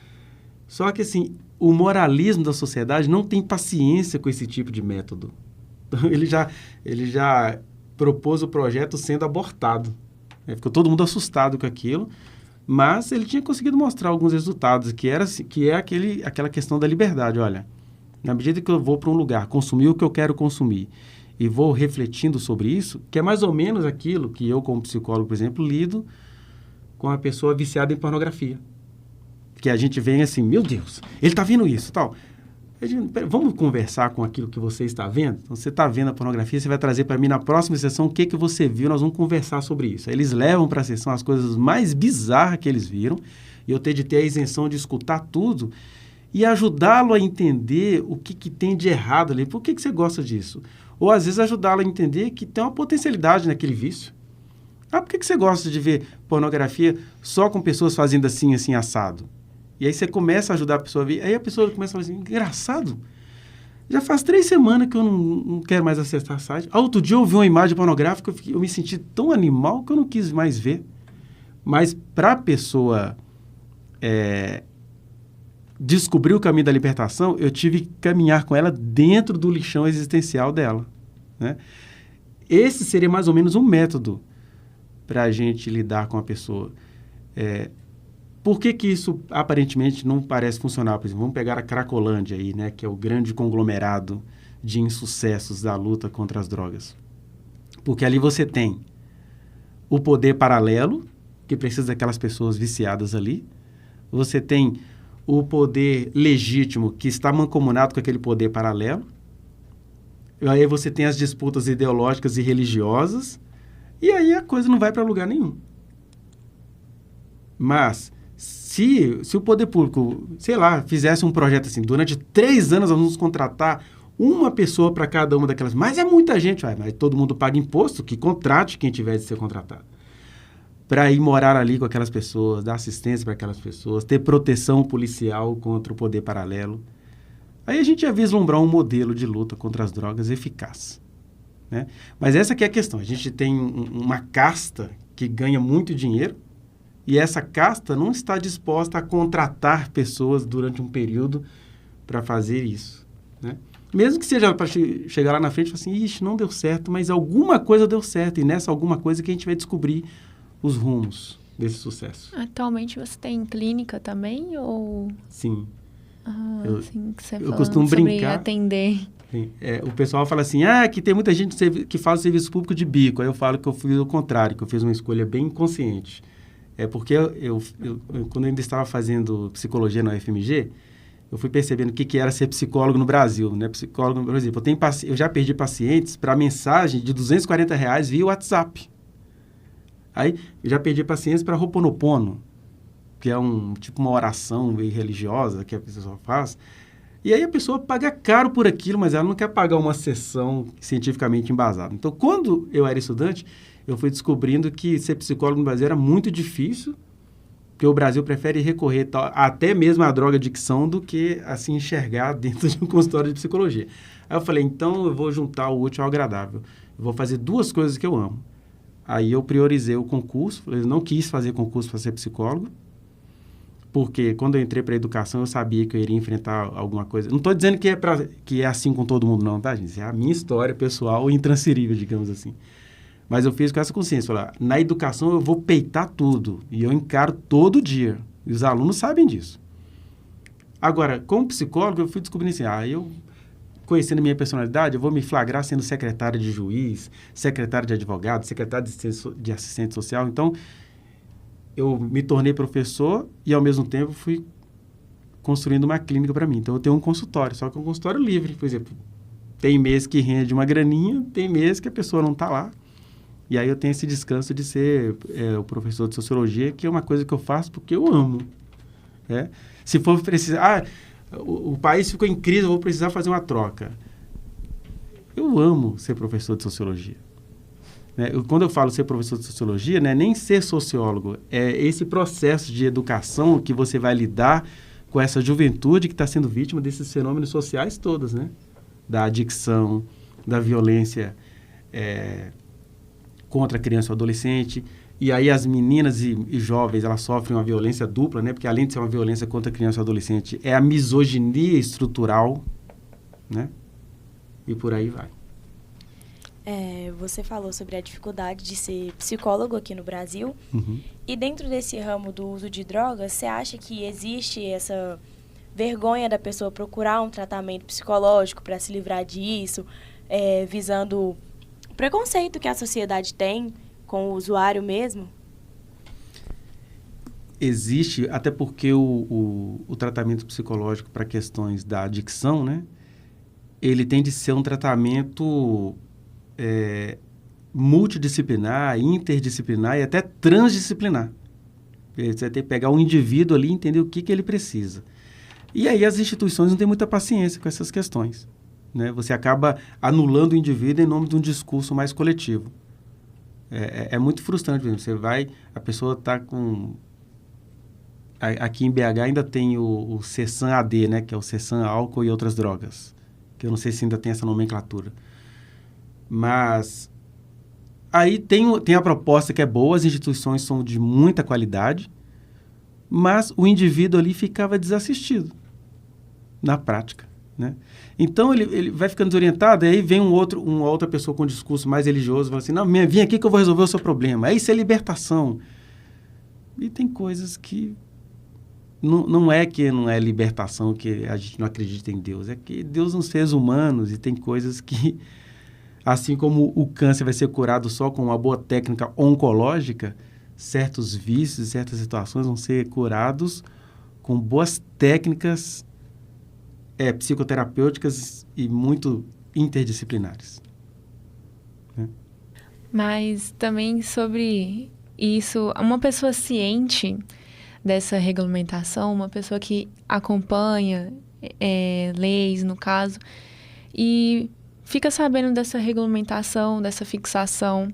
C: Só que, assim, o moralismo da sociedade não tem paciência com esse tipo de método. Ele já propôs o projeto sendo abortado. Ficou todo mundo assustado com aquilo, mas ele tinha conseguido mostrar alguns resultados, que é aquela questão da liberdade. Olha, na medida que eu vou para um lugar, consumir o que eu quero consumir, e vou refletindo sobre isso, que é mais ou menos aquilo que eu, como psicólogo, por exemplo, lido com a pessoa viciada em pornografia. Que a gente vem assim, meu Deus, ele está vendo isso, tal. Vamos conversar com aquilo que você está vendo? Então, você está vendo a pornografia, você vai trazer para mim na próxima sessão o que você viu, nós vamos conversar sobre isso. Aí eles levam para a sessão as coisas mais bizarras que eles viram, e eu tenho de ter a isenção de escutar tudo e ajudá-lo a entender o que tem de errado ali. Por que você gosta disso? Ou, às vezes, ajudá-lo a entender que tem uma potencialidade naquele vício. Por que você gosta de ver pornografia só com pessoas fazendo assim, assim, assado? E aí você começa a ajudar a pessoa a ver. Aí a pessoa começa a falar assim, engraçado. Já faz 3 semanas que eu não quero mais acessar site. Outro dia eu vi uma imagem pornográfica, eu me senti tão animal que eu não quis mais ver. Mas para a pessoa descobrir o caminho da libertação, eu tive que caminhar com ela dentro do lixão existencial dela, né? Esse seria mais ou menos um método para a gente lidar com a pessoa. Por que isso aparentemente não parece funcionar? Por exemplo, vamos pegar a Cracolândia aí, né, que é o grande conglomerado de insucessos da luta contra as drogas. Porque ali você tem o poder paralelo, que precisa daquelas pessoas viciadas ali. Você tem o poder legítimo, que está mancomunado com aquele poder paralelo. E aí você tem as disputas ideológicas e religiosas. E aí a coisa não vai para lugar nenhum. Mas se o poder público, sei lá, fizesse um projeto assim, durante 3 anos nós vamos contratar uma pessoa para cada uma daquelas, mas é muita gente, mas todo mundo paga imposto, que contrate quem tiver de ser contratado, para ir morar ali com aquelas pessoas, dar assistência para aquelas pessoas, ter proteção policial contra o poder paralelo. Aí a gente ia vislumbrar um modelo de luta contra as drogas eficaz, né? Mas essa que é a questão, a gente tem uma casta que ganha muito dinheiro, e essa casta não está disposta a contratar pessoas durante um período para fazer isso, né? Mesmo que seja para chegar lá na frente e falar assim, ixi, não deu certo, mas alguma coisa deu certo. E nessa alguma coisa que a gente vai descobrir os rumos desse sucesso.
B: Atualmente você tem clínica também, ou...
C: Sim.
B: Sim, que você
C: eu
B: falando
C: costumo
B: sobre
C: brincar.
B: atender.
C: O pessoal fala assim, que tem muita gente que faz o serviço público de bico. Aí eu falo que eu fiz o contrário, que eu fiz uma escolha bem inconsciente. É porque quando eu ainda estava fazendo psicologia na UFMG, eu fui percebendo o que era ser psicólogo no Brasil, né? Psicólogo, por exemplo, eu já perdi pacientes para mensagem de R$240 via WhatsApp. Aí, eu já perdi pacientes para Ho'oponopono, que é tipo uma oração meio religiosa que a pessoa faz. E aí a pessoa paga caro por aquilo, mas ela não quer pagar uma sessão cientificamente embasada. Então, quando eu era estudante, eu fui descobrindo que ser psicólogo no Brasil era muito difícil, porque o Brasil prefere recorrer até mesmo à droga adicção do que assim enxergar dentro de um consultório de psicologia. Aí eu falei, então eu vou juntar o útil ao agradável. Eu vou fazer duas coisas que eu amo. Aí eu priorizei o concurso, eu não quis fazer concurso para ser psicólogo, porque quando eu entrei para a educação, eu sabia que eu iria enfrentar alguma coisa. Não estou dizendo que é assim com todo mundo, não, tá, gente? É a minha história pessoal intransferível, digamos assim. Mas eu fiz com essa consciência. Falar, na educação eu vou peitar tudo. E eu encaro todo dia. E os alunos sabem disso. Agora, como psicólogo, eu fui descobrindo assim, eu conhecendo a minha personalidade, eu vou me flagrar sendo secretário de juiz, secretário de advogado, secretário de assistente social. Então, eu me tornei professor e, ao mesmo tempo, fui construindo uma clínica para mim. Então, eu tenho um consultório, só que é um consultório livre. Por exemplo, tem mês que rende uma graninha, tem mês que a pessoa não está lá. E aí eu tenho esse descanso de ser o professor de sociologia, que é uma coisa que eu faço porque eu amo. Se for precisar... o país ficou em crise, eu vou precisar fazer uma troca. Eu amo ser professor de sociologia. Quando eu falo ser professor de sociologia, não é nem ser sociólogo, é esse processo de educação que você vai lidar com essa juventude que está sendo vítima desses fenômenos sociais todos, né? Da adicção, da violência contra a criança ou adolescente. E aí as meninas e jovens, elas sofrem uma violência dupla, né? Porque além de ser uma violência contra a criança ou adolescente, é a misoginia estrutural, né? E por aí vai.
A: Você falou sobre a dificuldade de ser psicólogo aqui no Brasil.
C: Uhum.
A: E dentro desse ramo do uso de drogas, você acha que existe essa vergonha da pessoa procurar um tratamento psicológico para se livrar disso, visando o preconceito que a sociedade tem com o usuário mesmo?
C: Existe, até porque o tratamento psicológico para questões da adicção, né? Ele tem de ser um tratamento multidisciplinar, interdisciplinar e até transdisciplinar. Você tem que pegar um indivíduo ali e entender o que ele precisa. E aí as instituições não têm muita paciência com essas questões, né? Você acaba anulando o indivíduo em nome de um discurso mais coletivo. É muito frustrante mesmo. A pessoa está com... Aqui em BH ainda tem o Cessan AD, né? Que é o Cessan álcool e outras drogas. Que eu não sei se ainda tem essa nomenclatura. Mas aí tem a proposta que é boa, as instituições são de muita qualidade, mas o indivíduo ali ficava desassistido na prática, né? Então ele vai ficando desorientado, e aí vem uma outra pessoa com um discurso mais religioso, fala assim, não, vem aqui que eu vou resolver o seu problema. Isso é libertação. E tem coisas que não é que não é libertação, que a gente não acredita em Deus, é que Deus são seres humanos e tem coisas que, assim como o câncer vai ser curado só com uma boa técnica oncológica, certos vícios, certas situações vão ser curados com boas técnicas psicoterapêuticas e muito interdisciplinares. Né?
B: Mas também sobre isso, uma pessoa ciente dessa regulamentação, uma pessoa que acompanha leis, no caso, e fica sabendo dessa regulamentação, dessa fixação,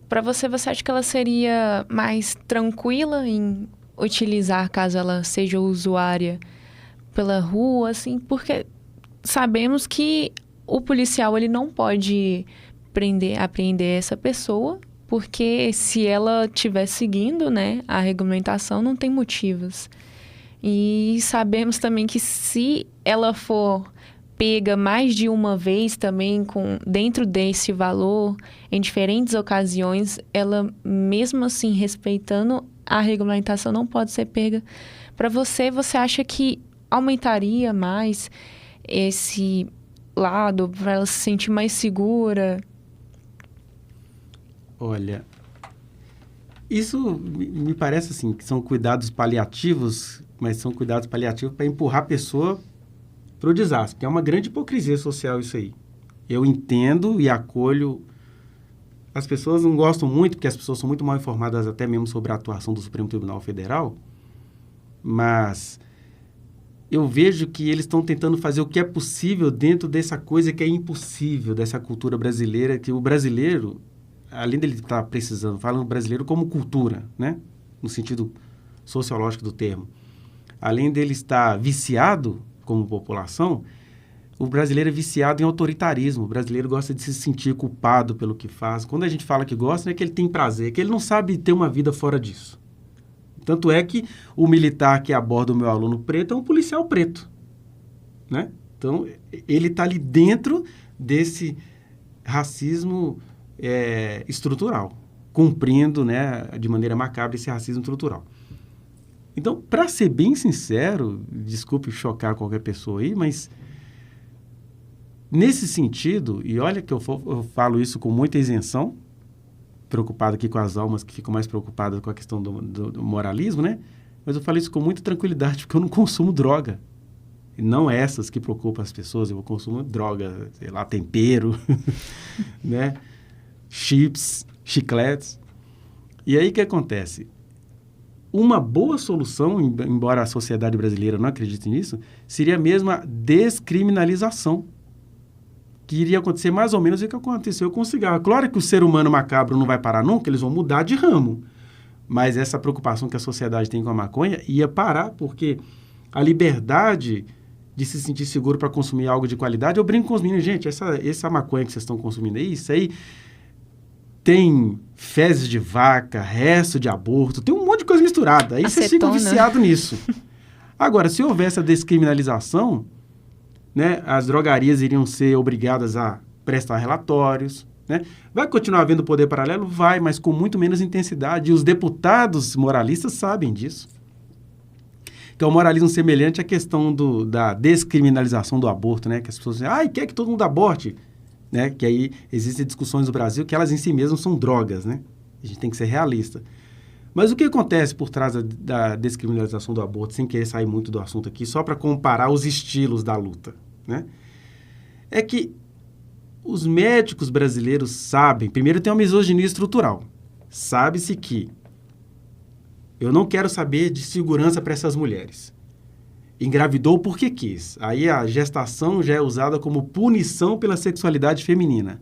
B: para você acha que ela seria mais tranquila em utilizar, caso ela seja usuária pela rua, assim? Porque sabemos que o policial ele não pode apreender essa pessoa, porque se ela estiver seguindo, né, a regulamentação, não tem motivos. E sabemos também que se ela for pega mais de uma vez também dentro desse valor, em diferentes ocasiões, ela, mesmo assim, respeitando a regulamentação, não pode ser pega. Para você acha que aumentaria mais esse lado para ela se sentir mais segura?
C: Olha, isso me parece assim, que são cuidados paliativos, mas são cuidados paliativos para empurrar a pessoa para o desastre, que é uma grande hipocrisia social isso aí. Eu entendo e acolho. As pessoas não gostam muito, porque as pessoas são muito mal informadas até mesmo sobre a atuação do Supremo Tribunal Federal, mas eu vejo que eles estão tentando fazer o que é possível dentro dessa coisa que é impossível, dessa cultura brasileira, que o brasileiro, além dele estar precisando, falam brasileiro como cultura, né? No sentido sociológico do termo. Além dele estar viciado como população, o brasileiro é viciado em autoritarismo. O brasileiro gosta de se sentir culpado pelo que faz. Quando a gente fala que gosta, não é que ele tem prazer, é que ele não sabe ter uma vida fora disso. Tanto é que o militar que aborda o meu aluno preto é um policial preto, né? Então, ele está ali dentro desse racismo estrutural, cumprindo, né, de maneira macabra esse racismo estrutural. Então, para ser bem sincero, desculpe chocar qualquer pessoa aí, mas nesse sentido, e olha que eu falo isso com muita isenção, preocupado aqui com as almas que ficam mais preocupadas com a questão do moralismo, né? Mas eu falo isso com muita tranquilidade, porque eu não consumo droga. E não essas que preocupam as pessoas, eu consumo droga, sei lá, tempero, né? Chips, chicletes. E aí o que acontece? Uma boa solução, embora a sociedade brasileira não acredite nisso, seria mesmo a descriminalização. Que iria acontecer mais ou menos o que aconteceu com o cigarro. Claro que o ser humano macabro não vai parar nunca, eles vão mudar de ramo. Mas essa preocupação que a sociedade tem com a maconha ia parar, porque a liberdade de se sentir seguro para consumir algo de qualidade, eu brinco com os meninos, gente, essa maconha que vocês estão consumindo aí, isso aí tem fezes de vaca, resto de aborto, tem um monte de coisa misturada. Aí vocês ficam viciados nisso. Agora, se houvesse a descriminalização, né, as drogarias iriam ser obrigadas a prestar relatórios, né? Vai continuar havendo poder paralelo? Vai, mas com muito menos intensidade. E os deputados moralistas sabem disso. Que é o moralismo semelhante à questão da descriminalização do aborto, né? Que as pessoas dizem, quer que todo mundo aborte, né? Que aí existem discussões no Brasil que elas em si mesmas são drogas, né? A gente tem que ser realista. Mas o que acontece por trás da descriminalização do aborto, sem querer sair muito do assunto aqui, só para comparar os estilos da luta, né? É que os médicos brasileiros sabem, primeiro tem uma misoginia estrutural, sabe-se que eu não quero saber de segurança para essas mulheres. Engravidou porque quis. Aí a gestação já é usada como punição pela sexualidade feminina,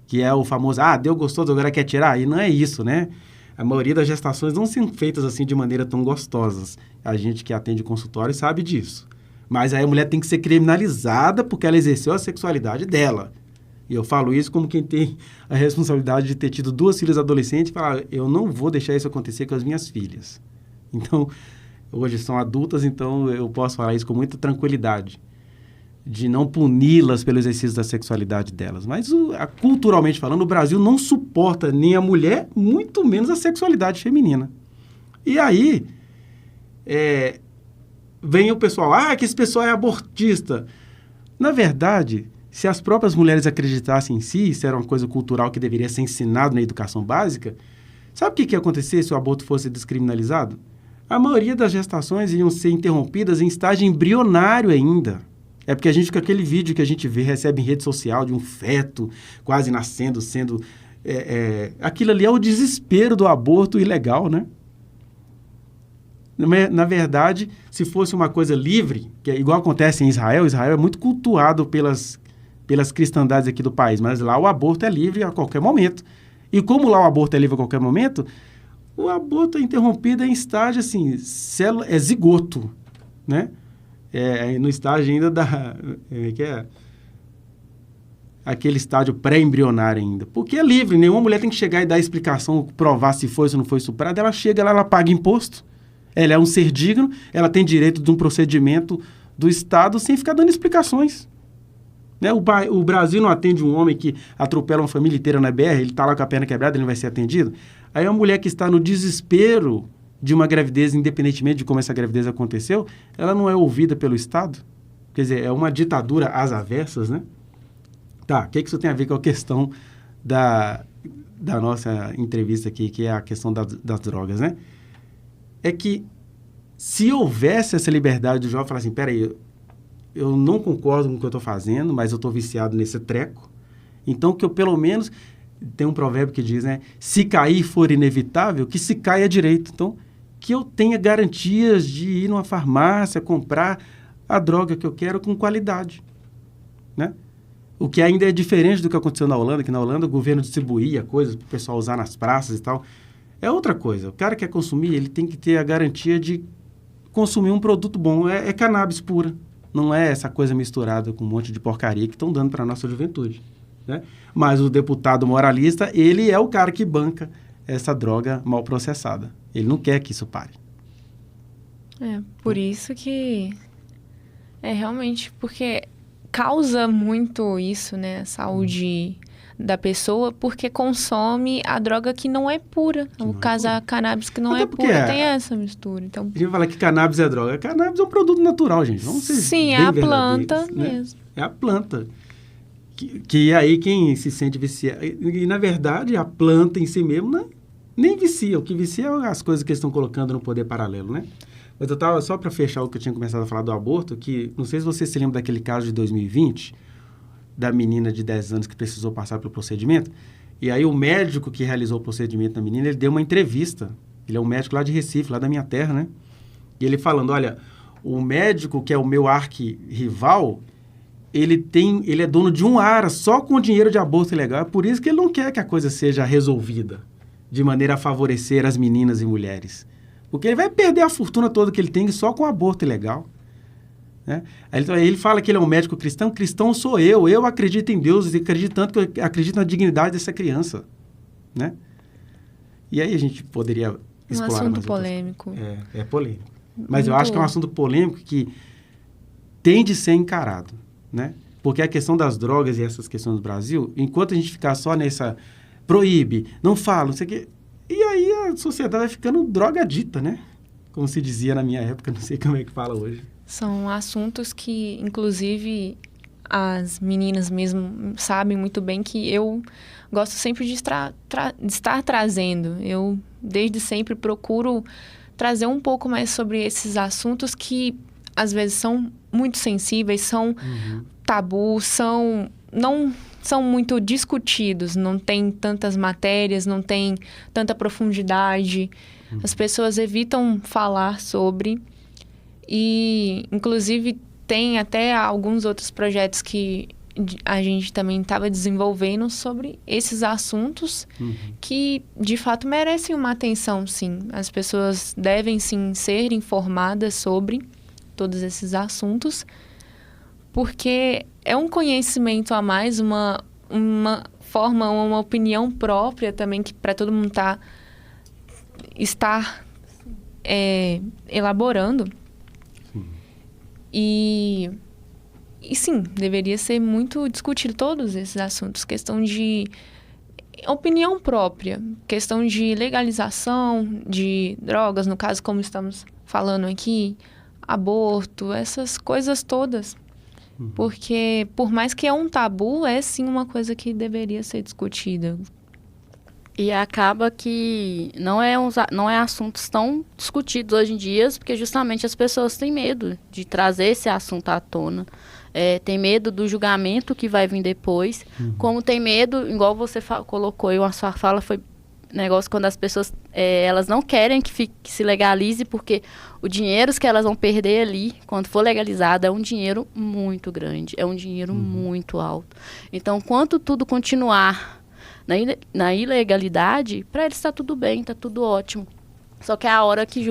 C: que é o famoso, deu gostoso, agora quer tirar? E não é isso, né? A maioria das gestações não são feitas assim de maneira tão gostosas. A gente que atende consultório sabe disso. Mas aí a mulher tem que ser criminalizada porque ela exerceu a sexualidade dela. E eu falo isso como quem tem a responsabilidade de ter tido 2 filhas adolescentes e falar, eu não vou deixar isso acontecer com as minhas filhas. Então, hoje são adultas, então eu posso falar isso com muita tranquilidade, de não puni-las pelo exercício da sexualidade delas. Mas, culturalmente falando, o Brasil não suporta nem a mulher, muito menos a sexualidade feminina. E aí, vem o pessoal, que esse pessoal é abortista. Na verdade, se as próprias mulheres acreditassem em si, isso era uma coisa cultural que deveria ser ensinado na educação básica, sabe o que ia acontecer se o aborto fosse descriminalizado? A maioria das gestações iam ser interrompidas em estágio embrionário ainda. É porque a gente, com aquele vídeo que a gente vê, recebe em rede social de um feto quase nascendo, sendo... aquilo ali é o desespero do aborto ilegal, né? Na verdade, se fosse uma coisa livre, que é igual acontece em Israel, Israel é muito cultuado pelas cristandades aqui do país, mas lá o aborto é livre a qualquer momento. E como lá o aborto é livre a qualquer momento, o aborto é interrompido em estágio, assim, zigoto, né? No estágio ainda aquele estágio pré-embrionário ainda. Porque é livre, nenhuma mulher tem que chegar e dar explicação, provar se foi ou se não foi estuprada. Ela chega lá, ela paga imposto, ela é um ser digno, ela tem direito de um procedimento do Estado sem ficar dando explicações. Né? O Brasil não atende um homem que atropela uma família inteira na BR, ele está lá com a perna quebrada, ele não vai ser atendido. Aí a mulher que está no desespero de uma gravidez, independentemente de como essa gravidez aconteceu, ela não é ouvida pelo Estado? Quer dizer, é uma ditadura às avessas, né? Tá, o que isso tem a ver com a questão da nossa entrevista aqui, que é a questão das drogas, né? É que se houvesse essa liberdade do jovem falar assim, peraí, eu não concordo com o que eu estou fazendo, mas eu estou viciado nesse treco, então que eu pelo menos, tem um provérbio que diz, né, se cair for inevitável, que se caia direito. Então, que eu tenha garantias de ir numa farmácia, comprar a droga que eu quero com qualidade, né? O que ainda é diferente do que aconteceu na Holanda, que na Holanda o governo distribuía coisas para o pessoal usar nas praças e tal. É outra coisa. O cara que quer consumir, ele tem que ter a garantia de consumir um produto bom. É cannabis pura. Não é essa coisa misturada com um monte de porcaria que estão dando para a nossa juventude, né? Mas o deputado moralista, ele é o cara que banca essa droga mal processada. Ele não quer que isso pare.
B: Por isso que realmente porque causa muito isso, né, a saúde da pessoa, porque consome a droga que não é pura. O caso da cannabis que não é pura, tem essa mistura. Então,
C: a gente fala que cannabis é droga. Cannabis é um produto natural, gente. Vamos ser
B: sim, é a planta, né? Mesmo.
C: É a planta. Que aí quem se sente viciado... E, na verdade, a planta em si mesmo nem vicia. O que vicia é as coisas que eles estão colocando no poder paralelo, né? Mas eu estava, só para fechar o que eu tinha começado a falar do aborto, que não sei se você se lembra daquele caso de 2020, da menina de 10 anos que precisou passar pelo procedimento, e aí o médico que realizou o procedimento da menina, ele deu uma entrevista. Ele é um médico lá de Recife, lá da minha terra, né? E ele falando, olha, o médico que é o meu arquirrival, ele é dono de um ARA só com dinheiro de aborto ilegal. É por isso que ele não quer que a coisa seja resolvida de maneira a favorecer as meninas e mulheres. Porque ele vai perder a fortuna toda que ele tem só com aborto ilegal, né? Aí ele fala que ele é um médico cristão. Cristão sou eu acredito em Deus e acredito tanto que eu acredito na dignidade dessa criança, né? E aí a gente poderia explorar
B: um assunto polêmico.
C: É polêmico. Mas eu acho que é um assunto polêmico que tem de ser encarado, né? Porque a questão das drogas e essas questões do Brasil, enquanto a gente ficar só nessa... Proíbe, não fala, não sei o quê... E aí a sociedade vai ficando drogadita, né? Como se dizia na minha época, não sei como é que fala hoje.
B: São assuntos que, inclusive, as meninas mesmo sabem muito bem que eu gosto sempre de estar trazendo. Eu, desde sempre, procuro trazer um pouco mais sobre esses assuntos que, às vezes, são muito sensíveis, são tabus, não são muito discutidos, não tem tantas matérias, não tem tanta profundidade. As pessoas evitam falar sobre. E, inclusive, tem até alguns outros projetos que a gente também estava desenvolvendo sobre esses assuntos que, de fato, merecem uma atenção, sim. As pessoas devem, sim, ser informadas sobre todos esses assuntos, porque é um conhecimento a mais, uma forma, uma opinião própria também que para todo mundo estar elaborando. E sim, deveria ser muito discutido todos esses assuntos. Questão de opinião própria, questão de legalização de drogas, no caso como estamos falando aqui, aborto, essas coisas todas. Porque, por mais que é um tabu, é sim uma coisa que deveria ser discutida.
D: E acaba que não é assuntos tão discutidos hoje em dia, porque justamente as pessoas têm medo de trazer esse assunto à tona. Tem medo do julgamento que vai vir depois. Como tem medo, igual você colocou, e a sua fala foi negócio quando as pessoas elas não querem que se legalize, porque o dinheiro que elas vão perder ali, quando for legalizado, é um dinheiro muito grande, é um dinheiro muito alto. Então, enquanto tudo continuar na ilegalidade, para eles está tudo bem, está tudo ótimo. Só que é a hora que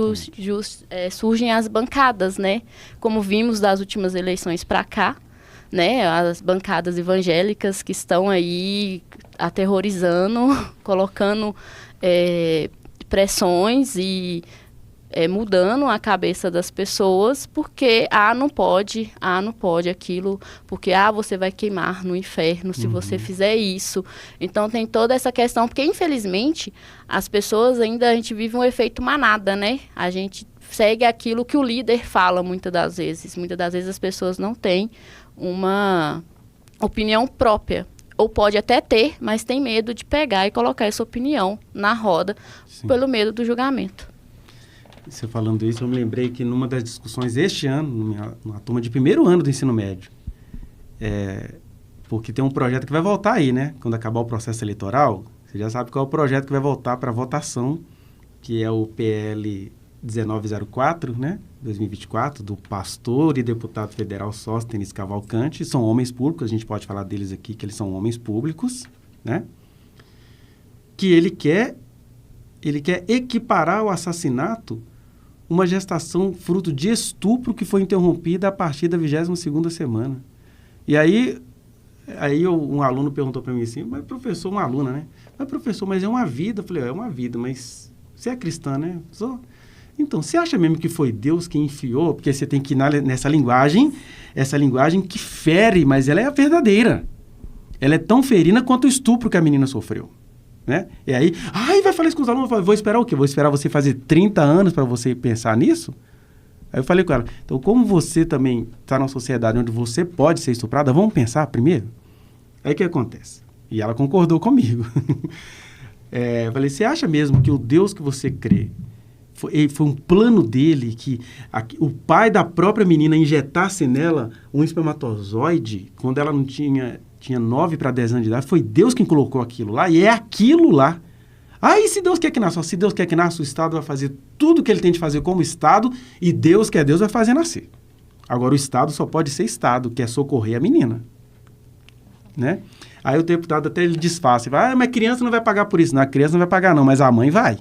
D: surgem as bancadas, né? Como vimos das últimas eleições para cá, né? As bancadas evangélicas que estão aí aterrorizando, colocando pressões e mudando a cabeça das pessoas, porque, não pode aquilo, porque, você vai queimar no inferno se você fizer isso. Então, tem toda essa questão, porque, infelizmente, as pessoas ainda, a gente vive um efeito manada, né? A gente segue aquilo que o líder fala, muitas das vezes. Muitas das vezes as pessoas não têm uma opinião própria. Ou pode até ter, mas tem medo de pegar e colocar essa opinião na roda, sim, pelo medo do julgamento.
C: Você falando isso, eu me lembrei que numa das discussões este ano, numa turma de primeiro ano do ensino médio, porque tem um projeto que vai voltar aí, né? Quando acabar o processo eleitoral, você já sabe qual é o projeto que vai voltar para votação, que é o PL 1904, né? 2024, do pastor e deputado federal Sóstenes Cavalcante. São homens públicos, a gente pode falar deles aqui, que eles são homens públicos, né? Que ele quer equiparar ao assassinato uma gestação fruto de estupro que foi interrompida a partir da 22ª semana. E aí um aluno perguntou para mim assim, mas professor, uma aluna, né? Mas professor, mas é uma vida. Eu falei, é uma vida, mas você é cristã, né? Então, você acha mesmo que foi Deus que enfiou? Porque você tem que ir nessa linguagem, essa linguagem que fere, mas ela é a verdadeira. Ela é tão ferina quanto o estupro que a menina sofreu, né? E aí, vai falar isso com os alunos, vou esperar o quê? Vou esperar você fazer 30 anos para você pensar nisso? Aí eu falei com ela, então como você também está numa sociedade onde você pode ser estuprada, vamos pensar primeiro? Aí o que acontece? E ela concordou comigo. Eu falei, você acha mesmo que o Deus que você crê, foi um plano dele que o pai da própria menina injetasse nela um espermatozoide quando ela não tinha 9 para 10 anos de idade? Foi Deus quem colocou aquilo lá, e é aquilo lá. E se Deus quer que nasça? Se Deus quer que nasça, o Estado vai fazer tudo o que ele tem de fazer como Estado, e Deus, que é Deus, vai fazer nascer. Agora, o Estado só pode ser Estado, que é socorrer a menina, né? Aí o deputado até ele desfaz, mas a criança não vai pagar por isso. Não, a criança não vai pagar não, mas a mãe vai.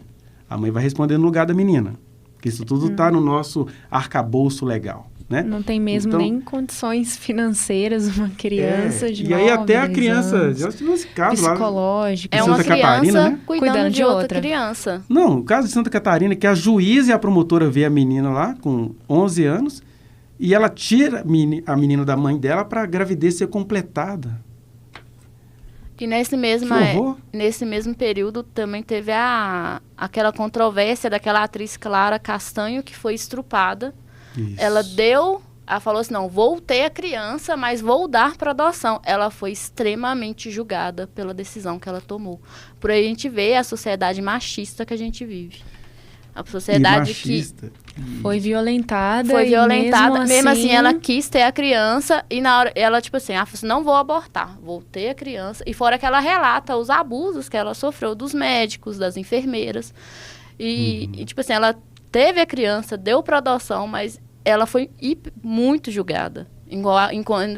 C: A mãe vai responder no lugar da menina. Porque isso tudo está no nosso arcabouço legal, né?
B: Não tem mesmo então, nem condições financeiras uma criança de 9,
C: e aí até a criança,
B: anos,
C: já tive esse caso
B: psicológico.
C: lá.
D: É uma
C: Santa
D: criança
C: Catarina, né?
D: cuidando de outra criança.
C: Não, o caso de Santa Catarina, que a juíza e a promotora vê a menina lá com 11 anos e ela tira a menina da mãe dela para a gravidez ser completada.
D: E nesse mesmo período também teve aquela controvérsia daquela atriz Clara Castanho, que foi estrupada. Isso. Ela falou assim, não, vou ter a criança, mas vou dar para adoção. Ela foi extremamente julgada pela decisão que ela tomou. Por aí a gente vê a sociedade machista que a gente vive. A sociedade que
B: foi violentada.
D: Mesmo assim, ela quis ter a criança e na hora ela, tipo assim, não vou abortar, vou ter a criança. E fora que ela relata os abusos que ela sofreu dos médicos, das enfermeiras. E tipo assim, ela teve a criança, deu para adoção, mas ela foi muito julgada.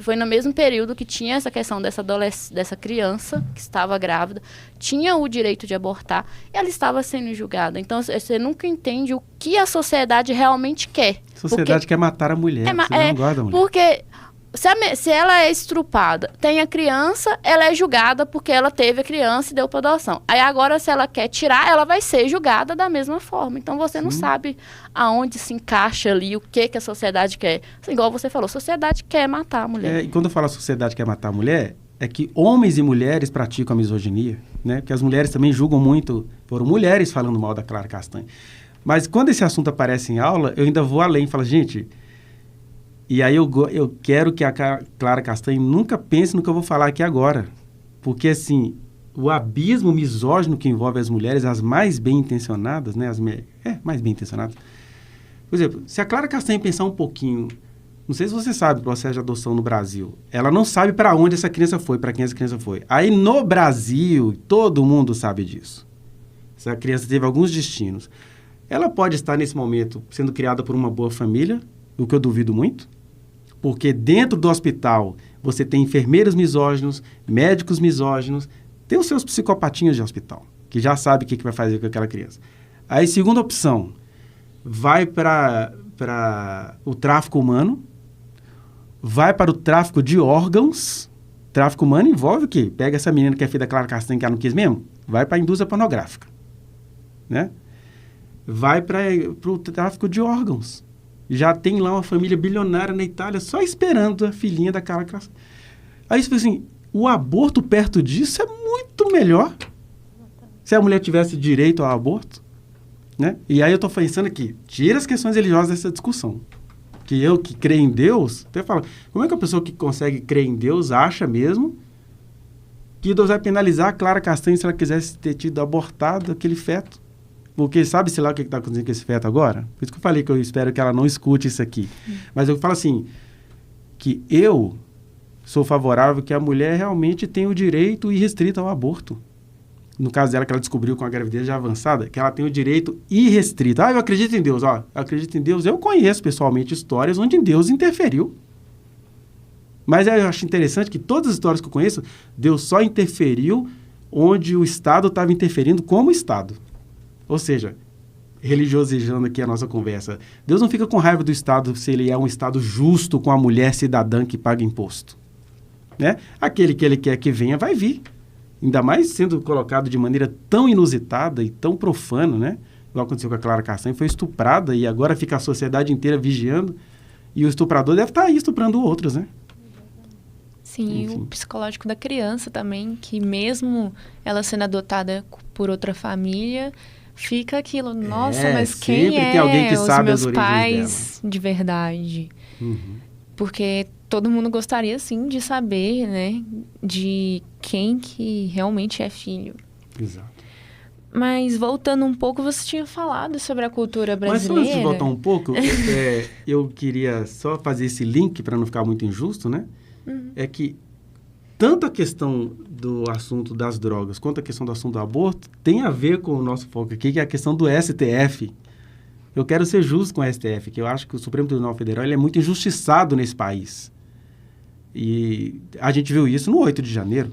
D: Foi no mesmo período que tinha essa questão dessa criança que estava grávida, tinha o direito de abortar, e ela estava sendo julgada. Então, você nunca entende o que a sociedade realmente quer.
C: A sociedade quer matar a mulher, você não gosta da mulher.
D: Porque se ela é estrupada, tem a criança, ela é julgada porque ela teve a criança e deu para adoção. Aí agora, se ela quer tirar, ela vai ser julgada da mesma forma. Então, você não sabe aonde se encaixa ali, o que a sociedade quer. Assim, igual você falou, a sociedade quer matar a mulher.
C: E quando eu falo a sociedade quer matar a mulher, é que homens e mulheres praticam a misoginia, né? Porque as mulheres também julgam muito, foram mulheres falando mal da Clara Castanho. Mas quando esse assunto aparece em aula, eu ainda vou além e falo, gente... E aí eu quero que a Clara Castanho nunca pense no que eu vou falar aqui agora. Porque, assim, o abismo misógino que envolve as mulheres, as mais bem-intencionadas, né? Mais bem-intencionadas. Por exemplo, se a Clara Castanho pensar um pouquinho... Não sei se você sabe o processo de adoção no Brasil. Ela não sabe para onde essa criança foi, para quem essa criança foi. Aí, no Brasil, todo mundo sabe disso. Essa criança teve alguns destinos. Ela pode estar, nesse momento, sendo criada por uma boa família, o que eu duvido muito. Porque dentro do hospital você tem enfermeiros misóginos, médicos misóginos, tem os seus psicopatinhos de hospital, que já sabe o que vai fazer com aquela criança. Aí, segunda opção, vai para o tráfico humano, vai para o tráfico de órgãos. Tráfico humano envolve o quê? Pega essa menina que é filha da Clara Castanho, que ela não quis mesmo, vai para a indústria pornográfica, né? vai para o tráfico de órgãos. Já tem lá uma família bilionária na Itália só esperando a filhinha da cara. Aí você fala assim, o aborto perto disso é muito melhor. Se a mulher tivesse direito ao aborto, né? E aí eu estou pensando aqui, tira as questões religiosas dessa discussão. Que eu que creio em Deus, até falo, como é que a pessoa que consegue crer em Deus acha mesmo que Deus vai penalizar a Clara Castanho se ela quisesse ter tido abortado aquele feto? Porque sabe-se lá o que está acontecendo com esse feto agora? Por isso que eu falei que eu espero que ela não escute isso aqui. Mas eu falo assim, que eu sou favorável que a mulher realmente tenha o direito irrestrito ao aborto. No caso dela, que ela descobriu com a gravidez já avançada, que ela tem o direito irrestrito. Eu acredito em Deus. Eu acredito em Deus. Eu conheço pessoalmente histórias onde Deus interferiu. Mas eu acho interessante que todas as histórias que eu conheço, Deus só interferiu onde o Estado estava interferindo como Estado. Ou seja, religiosejando aqui a nossa conversa, Deus não fica com raiva do Estado se ele é um Estado justo com a mulher cidadã que paga imposto. Né? Aquele que ele quer que venha, vai vir. Ainda mais sendo colocado de maneira tão inusitada e tão profana, né? Igual aconteceu com a Clara Castanho, foi estuprada e agora fica a sociedade inteira vigiando. E o estuprador deve estar aí estuprando outros, né?
B: Sim, e o psicológico da criança também, que mesmo ela sendo adotada por outra família, fica aquilo, nossa, mas quem
C: tem alguém que
B: os
C: sabe
B: meus
C: as origens
B: pais de verdade? Porque todo mundo gostaria, sim, de saber, né, de quem que realmente é filho.
C: Exato.
B: Mas voltando um pouco, você tinha falado sobre a cultura brasileira.
C: Mas antes de voltar um pouco, eu queria só fazer esse link para não ficar muito injusto, né? É que tanto a questão do assunto das drogas quanto a questão do assunto do aborto tem a ver com o nosso foco aqui, que é a questão do STF. Eu quero ser justo com o STF, que eu acho que o Supremo Tribunal Federal ele é muito injustiçado nesse país. E a gente viu isso no 8 de janeiro.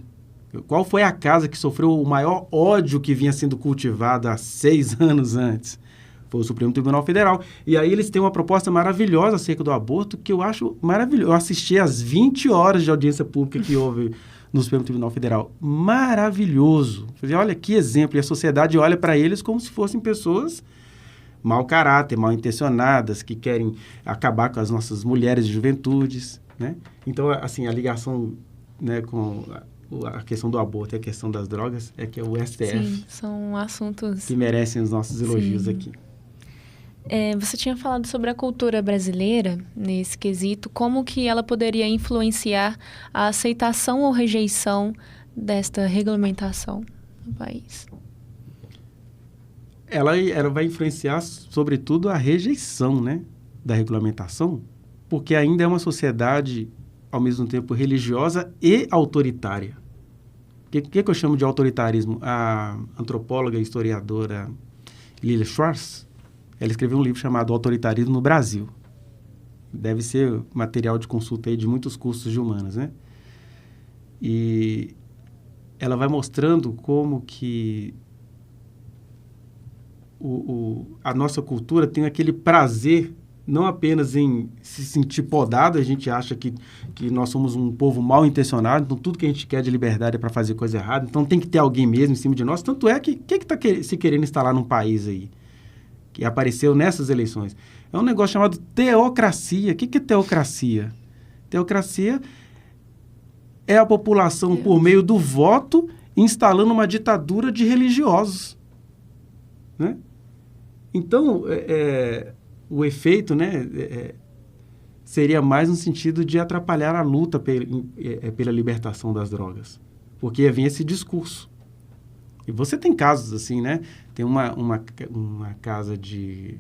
C: Qual foi a casa que sofreu o maior ódio que vinha sendo cultivado há 6 anos antes? Foi o Supremo Tribunal Federal. E aí eles têm uma proposta maravilhosa acerca do aborto, que eu acho maravilhoso. Eu assisti às 20 horas de audiência pública que houve no Supremo Tribunal Federal. Maravilhoso. Falei, olha que exemplo. E a sociedade olha para eles como se fossem pessoas mau caráter, mal intencionadas, que querem acabar com as nossas mulheres de juventudes, né? Então, assim, a ligação, né, com a questão do aborto e a questão das drogas é que é o STF.
B: Sim, são assuntos
C: que merecem os nossos elogios aqui.
B: Você tinha falado sobre a cultura brasileira nesse quesito, como que ela poderia influenciar a aceitação ou rejeição desta regulamentação no país?
C: Ela vai influenciar, sobretudo, a rejeição, né, da regulamentação, porque ainda é uma sociedade, ao mesmo tempo, religiosa e autoritária. O que eu chamo de autoritarismo? A antropóloga e historiadora Lilia Schwartz, ela escreveu um livro chamado Autoritarismo no Brasil. Deve ser material de consulta aí de muitos cursos de humanas, né? E ela vai mostrando como que a nossa cultura tem aquele prazer não apenas em se sentir podado, a gente acha que nós somos um povo mal intencionado, então tudo que a gente quer de liberdade é para fazer coisa errada, então tem que ter alguém mesmo em cima de nós. Tanto é que está se querendo instalar num país aí, que apareceu nessas eleições? É um negócio chamado teocracia. O que é teocracia? Teocracia é a população, por meio do voto, instalando uma ditadura de religiosos, né? Então, o efeito, né, seria mais no sentido de atrapalhar a luta pela libertação das drogas, porque vem esse discurso. E você tem casos assim, né? Tem uma casa de...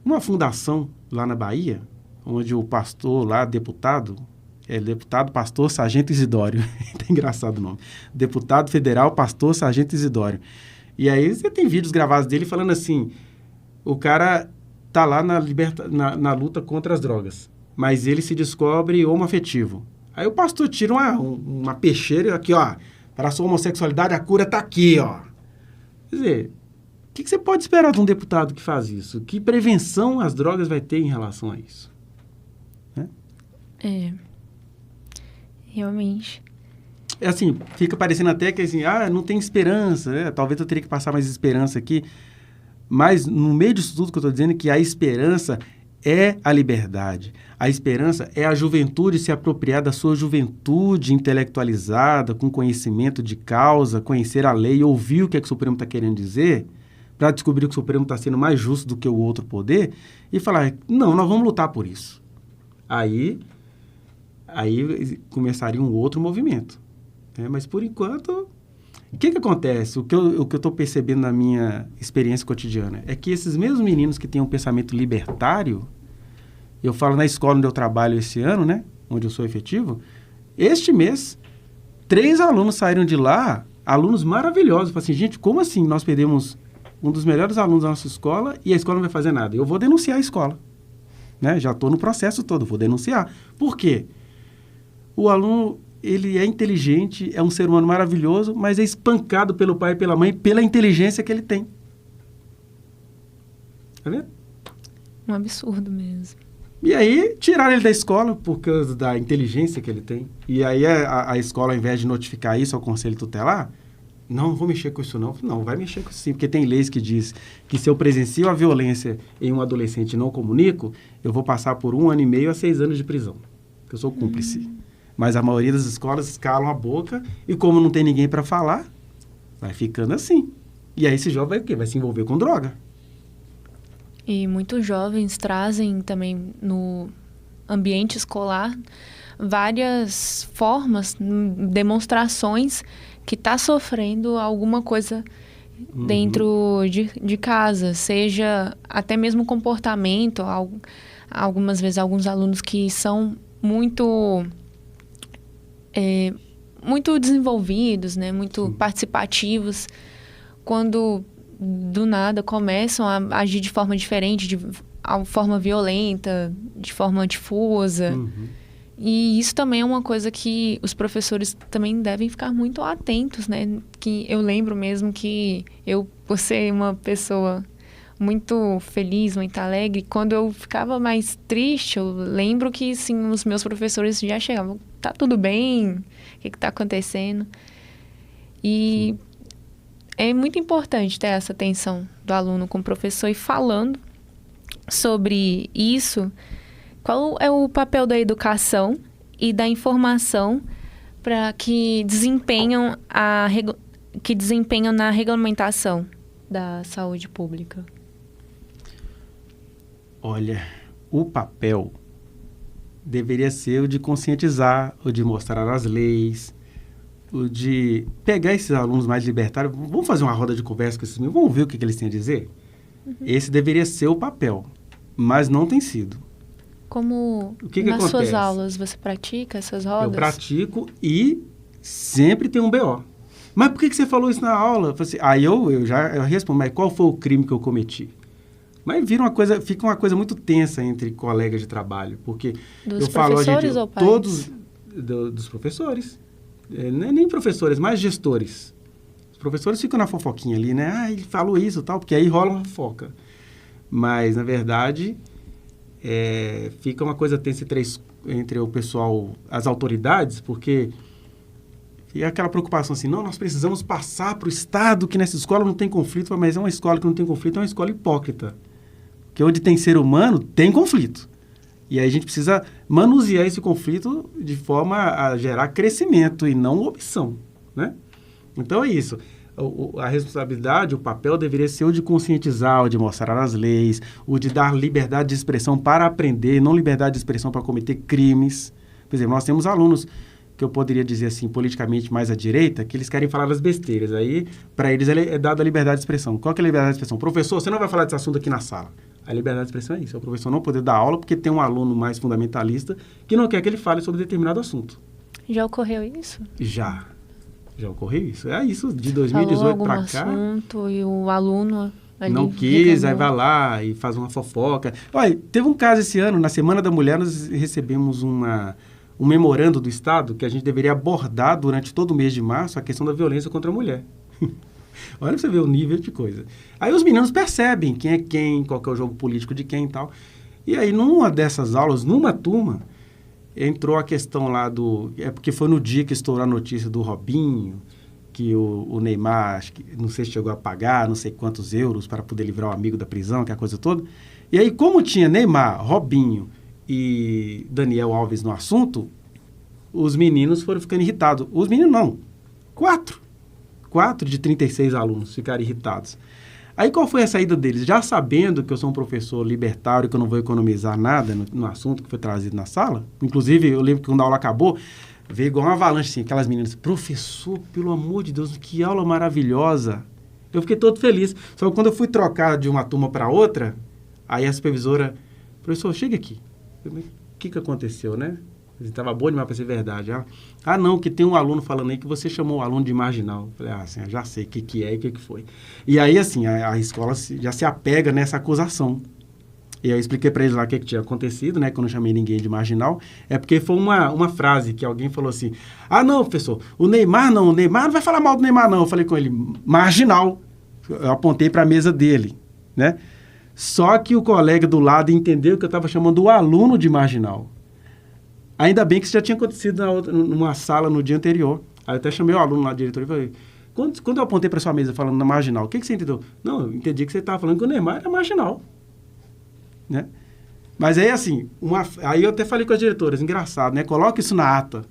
C: uma fundação lá na Bahia, onde o pastor lá, deputado, pastor Sargento Isidório. É engraçado o nome. Deputado federal, pastor Sargento Isidório. E aí você tem vídeos gravados dele falando assim, o cara tá lá na luta contra as drogas, mas ele se descobre homoafetivo. Aí o pastor tira uma peixeira aqui, ó, para a sua homossexualidade a cura tá aqui, ó. Quer dizer, o que você pode esperar de um deputado que faz isso? Que prevenção as drogas vai ter em relação a isso? Né?
B: Realmente.
C: Assim, fica parecendo até que assim, não tem esperança, né? Talvez eu teria que passar mais esperança aqui. Mas no meio disso tudo que eu estou dizendo é que a esperança é a liberdade. A esperança é a juventude se apropriar da sua juventude intelectualizada, com conhecimento de causa, conhecer a lei, ouvir o que, é que o Supremo está querendo dizer, para descobrir que o Supremo está sendo mais justo do que o outro poder, e falar, não, nós vamos lutar por isso. Aí começaria um outro movimento. Né? Mas, por enquanto, o que acontece? O que eu estou percebendo na minha experiência cotidiana é que esses mesmos meninos que têm um pensamento libertário, eu falo na escola onde eu trabalho esse ano, né? Onde eu sou efetivo, este mês, 3 alunos saíram de lá, alunos maravilhosos. Falaram assim, gente, como assim nós perdemos um dos melhores alunos da nossa escola e a escola não vai fazer nada? Eu vou denunciar a escola. Né? Já estou no processo todo, vou denunciar. Por quê? O aluno, ele é inteligente, é um ser humano maravilhoso, mas é espancado pelo pai e pela mãe pela inteligência que ele tem. Tá vendo?
B: Um absurdo mesmo.
C: E aí, tiraram ele da escola por causa da inteligência que ele tem. E aí, a escola, ao invés de notificar isso ao conselho tutelar, não vou mexer com isso não. Não, vai mexer com isso sim, porque tem leis que diz que se eu presencio a violência em um adolescente e não comunico, eu vou passar por 1 ano e meio a 6 anos de prisão, que eu sou cúmplice. Mas a maioria das escolas calam a boca e como não tem ninguém para falar, vai ficando assim. E aí esse jovem vai o quê? Vai se envolver com droga.
B: E muitos jovens trazem também no ambiente escolar várias formas, demonstrações que está sofrendo alguma coisa dentro de casa, seja até mesmo comportamento. Algumas vezes alguns alunos que são muito desenvolvidos, né, muito participativos, quando do nada começam a agir de forma diferente, de forma violenta, de forma difusa. E isso também é uma coisa que os professores também devem ficar muito atentos, né? Que eu lembro mesmo que eu, por ser uma pessoa muito feliz, muito alegre, quando eu ficava mais triste, eu lembro que, sim, os meus professores já chegavam, tá tudo bem? O que tá acontecendo? E é muito importante ter essa atenção do aluno com o professor e falando sobre isso. Qual é o papel da educação e da informação para que desempenham na regulamentação da saúde pública?
C: Olha, o papel deveria ser o de conscientizar, o de mostrar as leis, o de pegar esses alunos mais libertários, vamos fazer uma roda de conversa com esses meninos, vamos ver o que eles têm a dizer? Esse deveria ser o papel, mas não tem sido.
B: Como
C: o que
B: nas
C: acontece?
B: Suas aulas você pratica essas rodas?
C: Eu pratico e sempre tem um BO. Mas por que você falou isso na aula? Eu falei assim, aí eu respondo, mas qual foi o crime que eu cometi? Mas fica uma coisa muito tensa entre colegas de trabalho, porque
B: dos professores ou pais?
C: Todos dos professores. Nem professores, mas gestores. Os professores ficam na fofoquinha ali, né? Ah, ele falou isso e tal, porque aí rola uma fofoca. Mas, na verdade, fica uma coisa tensa entre o pessoal, as autoridades, porque fica aquela preocupação assim, não, nós precisamos passar para o Estado que nessa escola não tem conflito, mas é uma escola que não tem conflito, é uma escola hipócrita. Porque onde tem ser humano, tem conflito. E aí a gente precisa manusear esse conflito de forma a gerar crescimento e não opção, né? Então é isso. A responsabilidade, o papel deveria ser o de conscientizar, o de mostrar as leis, o de dar liberdade de expressão para aprender, não liberdade de expressão para cometer crimes. Por exemplo, nós temos alunos que eu poderia dizer assim, politicamente mais à direita, que eles querem falar das besteiras. Aí, para eles, é dada a liberdade de expressão. Qual que é a liberdade de expressão? Professor, você não vai falar desse assunto aqui na sala. A liberdade de expressão é isso, é o professor não poder dar aula porque tem um aluno mais fundamentalista que não quer que ele fale sobre determinado assunto.
B: Já ocorreu isso?
C: Já ocorreu isso. É isso, de 2018 para cá.
B: Assunto e o aluno ali
C: não quis,
B: reclamou.
C: aí vai lá e faz uma fofoca. Olha, teve um caso esse ano, na Semana da Mulher, nós recebemos um memorando do Estado que a gente deveria abordar durante todo o mês de março a questão da violência contra a mulher. Olha pra você ver o nível de coisa. Aí os meninos percebem quem é quem, qual que é o jogo político de quem e tal. E aí, numa dessas aulas, numa turma, entrou a questão lá porque foi no dia que estourou a notícia do Robinho, que o Neymar, acho que, não sei se chegou a pagar, não sei quantos euros para poder livrar o amigo da prisão, que é a coisa toda. E aí, como tinha Neymar, Robinho e Daniel Alves no assunto, os meninos foram ficando irritados. Os meninos não. 4 de 36 alunos ficaram irritados. Aí qual foi a saída deles? Já sabendo que eu sou um professor libertário, que eu não vou economizar nada no assunto que foi trazido na sala. Inclusive, eu lembro que quando a aula acabou, veio igual uma avalanche, assim, aquelas meninas. Professor, pelo amor de Deus, que aula maravilhosa. Eu fiquei todo feliz. Só que quando eu fui trocar de uma turma para outra, aí a supervisora, professor, chega aqui. O que aconteceu, né? Estava boa demais para ser verdade. Não, que tem um aluno falando aí que você chamou o aluno de marginal. Eu falei, assim, já sei o que é e o que foi. E aí, assim, a escola já se apega nessa acusação. E aí eu expliquei para eles lá o que tinha acontecido, né? Que eu não chamei ninguém de marginal. É porque foi uma frase que alguém falou assim, não, professor, o Neymar não vai falar mal do Neymar, não. Eu falei com ele, marginal. Eu apontei para a mesa dele, né? Só que o colega do lado entendeu que eu estava chamando o aluno de marginal. Ainda bem que isso já tinha acontecido numa sala no dia anterior. Aí eu até chamei o aluno lá, diretor, e falei, quando eu apontei para sua mesa falando na marginal, o que você entendeu? Não, eu entendi que você estava falando que o Neymar era marginal. Né? Mas aí, assim, aí eu até falei com as diretoras, engraçado, né? Coloca isso na ata,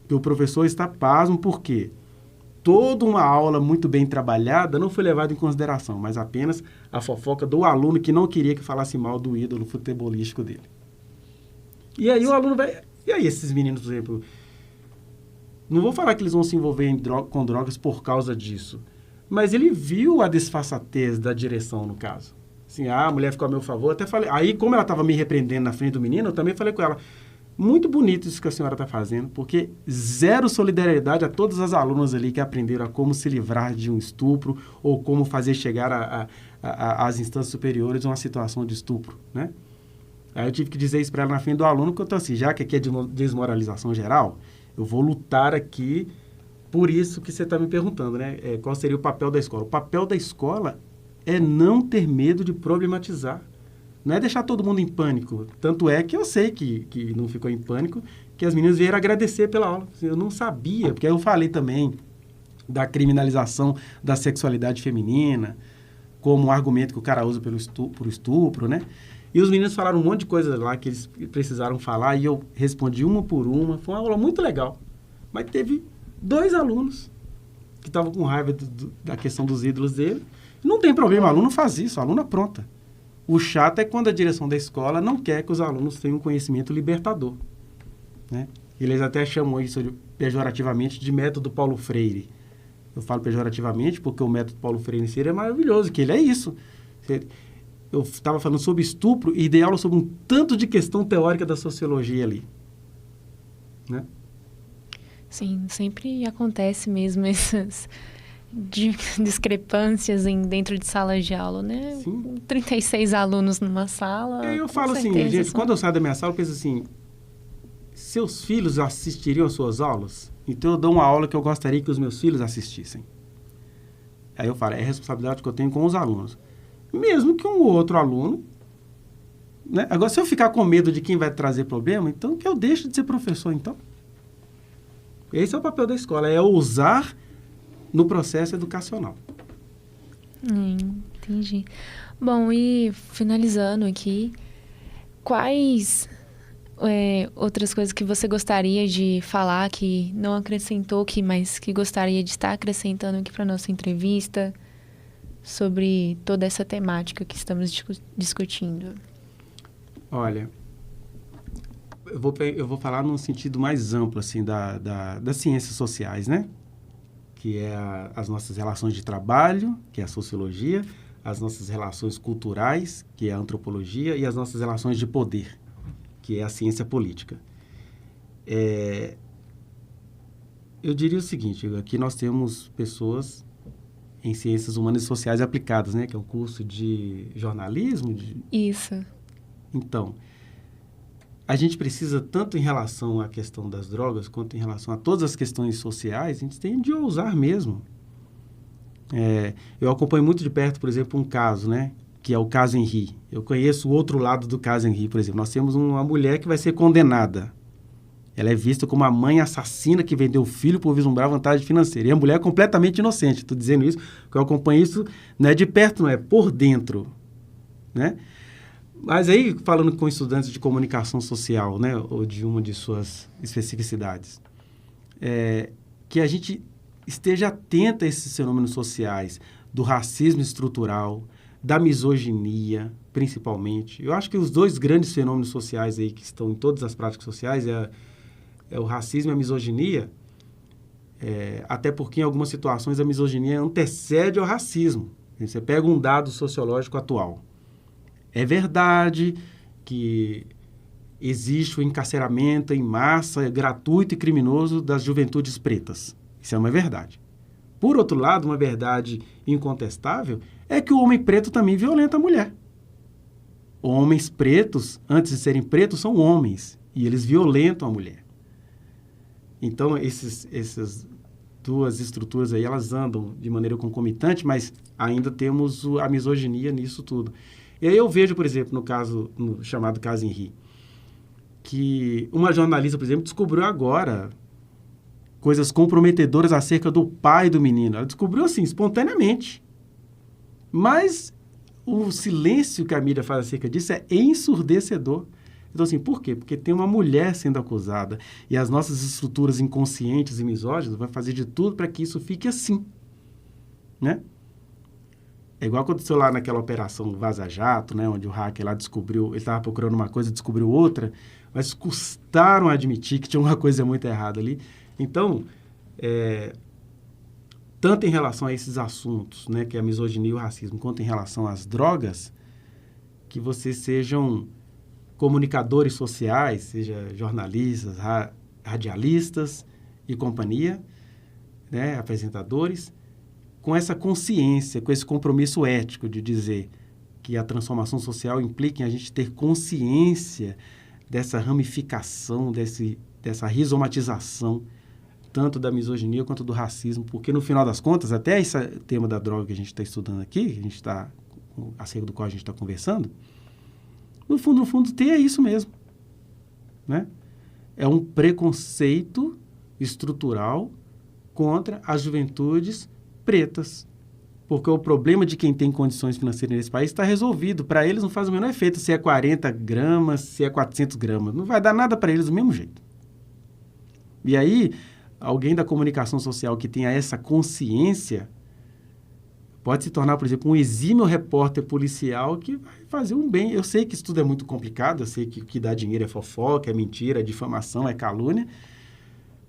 C: que o professor está pasmo, por quê? Toda uma aula muito bem trabalhada não foi levada em consideração, mas apenas a fofoca do aluno que não queria que falasse mal do ídolo futebolístico dele. E aí o aluno vai... E aí esses meninos, por exemplo, não vou falar que eles vão se envolver com drogas por causa disso, mas ele viu a desfaçatez da direção, no caso. Assim, a mulher ficou a meu favor, até falei... Aí, como ela estava me repreendendo na frente do menino, eu também falei com ela, muito bonito isso que a senhora está fazendo, porque zero solidariedade a todas as alunas ali que aprenderam a como se livrar de um estupro ou como fazer chegar às instâncias superiores uma situação de estupro, né? Aí eu tive que dizer isso para ela na frente do aluno, porque eu estou assim, já que aqui é de desmoralização geral, eu vou lutar aqui por isso que você está me perguntando, né? Qual seria o papel da escola? O papel da escola é não ter medo de problematizar. Não é deixar todo mundo em pânico. Tanto é que eu sei que não ficou em pânico, que as meninas vieram agradecer pela aula. Eu não sabia, porque eu falei também da criminalização da sexualidade feminina, como um argumento que o cara usa por estupro, né? E os meninos falaram um monte de coisas lá que eles precisaram falar e eu respondi uma por uma. Foi uma aula muito legal. Mas teve 2 alunos que estavam com raiva da questão dos ídolos dele. Não tem problema, o aluno faz isso, o aluno apronta. O chato é quando a direção da escola não quer que os alunos tenham um conhecimento libertador, né? Eles até chamam isso pejorativamente de método Paulo Freire. Eu falo pejorativamente porque o método Paulo Freire em si é maravilhoso, que ele é isso. Eu estava falando sobre estupro e dei aula sobre um tanto de questão teórica da sociologia ali, né?
B: Sim, sempre acontece mesmo essas discrepâncias dentro de salas de aula, né?
C: Sim.
B: 36 alunos numa sala.
C: Eu falo assim, gente, quando eu saio da minha sala, eu penso assim, seus filhos assistiriam às suas aulas? Então eu dou uma aula que eu gostaria que os meus filhos assistissem. Aí eu falo, é a responsabilidade que eu tenho com os alunos. Mesmo que um outro aluno, né? Agora, se eu ficar com medo de quem vai trazer problema, então que eu deixe de ser professor, então. Esse é o papel da escola, é usar no processo educacional.
B: Entendi. Bom, e finalizando aqui, quais outras coisas que você gostaria de falar que não acrescentou, mas que gostaria de estar acrescentando aqui para a nossa entrevista sobre toda essa temática que estamos discutindo?
C: Olha, eu vou falar num sentido mais amplo, assim, das ciências sociais, né? Que é as nossas relações de trabalho, que é a sociologia, as nossas relações culturais, que é a antropologia, e as nossas relações de poder, que é a ciência política. Eu diria o seguinte, aqui nós temos pessoas em ciências humanas e sociais aplicadas, né? Que é um curso de jornalismo.
B: Isso.
C: Então, a gente precisa, tanto em relação à questão das drogas, quanto em relação a todas as questões sociais, a gente tem de ousar mesmo. Eu acompanho muito de perto, por exemplo, um caso, né? Que é o caso Henri. Eu conheço o outro lado do caso Henri, por exemplo. Nós temos uma mulher que vai ser condenada. Ela é vista como a mãe assassina que vendeu o filho por vislumbrar vantagem financeira. E a mulher é completamente inocente. Estou dizendo isso porque eu acompanho isso, não é de perto, não é por dentro, né? Mas aí, falando com estudantes de comunicação social, né, ou de uma de suas especificidades, que a gente esteja atento a esses fenômenos sociais, do racismo estrutural, da misoginia, principalmente. Eu acho que os dois grandes fenômenos sociais aí que estão em todas as práticas sociais é o racismo e a misoginia, até porque em algumas situações a misoginia antecede ao racismo. Você pega um dado sociológico atual. É verdade que existe o encarceramento em massa, gratuito e criminoso das juventudes pretas. Isso é uma verdade. Por outro lado, uma verdade incontestável é que o homem preto também violenta a mulher. Homens pretos, antes de serem pretos, são homens e eles violentam a mulher. Então, essas duas estruturas aí, elas andam de maneira concomitante, mas ainda temos a misoginia nisso tudo. E aí eu vejo, por exemplo, no chamado caso Henri, que uma jornalista, por exemplo, descobriu agora coisas comprometedoras acerca do pai do menino. Ela descobriu assim, espontaneamente. Mas o silêncio que a mídia faz acerca disso é ensurdecedor. Então, assim, por quê? Porque tem uma mulher sendo acusada e as nossas estruturas inconscientes e misóginas vão fazer de tudo para que isso fique assim, né? É igual aconteceu lá naquela operação Vaza Jato, né? Onde o hacker lá descobriu, ele estava procurando uma coisa, descobriu outra, mas custaram admitir que tinha uma coisa muito errada ali. Então, tanto em relação a esses assuntos, né, que é a misoginia e o racismo, quanto em relação às drogas, que vocês sejam comunicadores sociais, seja jornalistas, radialistas e companhia, né, apresentadores, com essa consciência, com esse compromisso ético de dizer que a transformação social implica em a gente ter consciência dessa ramificação, dessa rizomatização, tanto da misoginia quanto do racismo, porque no final das contas, até esse tema da droga que a gente está estudando aqui, acerca do qual a gente está conversando, no fundo, é isso mesmo, né? É um preconceito estrutural contra as juventudes pretas, porque o problema de quem tem condições financeiras nesse país está resolvido. Para eles não faz o menor efeito se é 40 gramas, se é 400 gramas. Não vai dar nada para eles do mesmo jeito. E aí, alguém da comunicação social que tenha essa consciência pode se tornar, por exemplo, um exímio repórter policial que vai fazer um bem. Eu sei que isso tudo é muito complicado, eu sei que o que dá dinheiro é fofoca, é mentira, é difamação, é calúnia,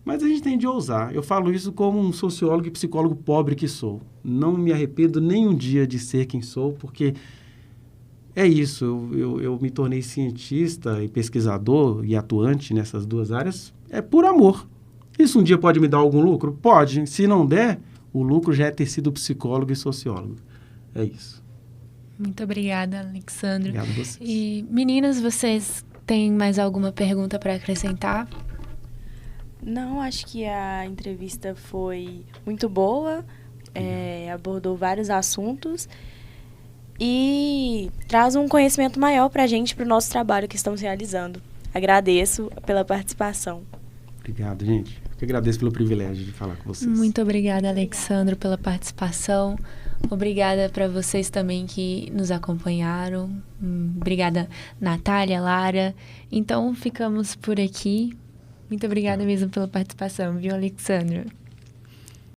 C: mas a gente tem de ousar. Eu falo isso como um sociólogo e psicólogo pobre que sou. Não me arrependo nem um dia de ser quem sou, porque é isso. Eu me tornei cientista e pesquisador e atuante nessas duas áreas por amor. Isso um dia pode me dar algum lucro? Pode. Se não der, o lucro já é ter sido psicólogo e sociólogo. É isso.
B: Muito obrigada, Alexandre.
C: Obrigado a vocês.
B: E, meninas, vocês têm mais alguma pergunta para acrescentar?
A: Não, acho que a entrevista foi muito boa, abordou vários assuntos e traz um conhecimento maior para a gente, para o nosso trabalho que estamos realizando. Agradeço pela participação.
C: Obrigado, gente. Eu que agradeço pelo privilégio de falar com vocês.
B: Muito obrigada, Alexandre, pela participação. Obrigada para vocês também que nos acompanharam. Obrigada, Natália, Lara. Então, ficamos por aqui. Muito obrigada mesmo pela participação, viu, Alexandre?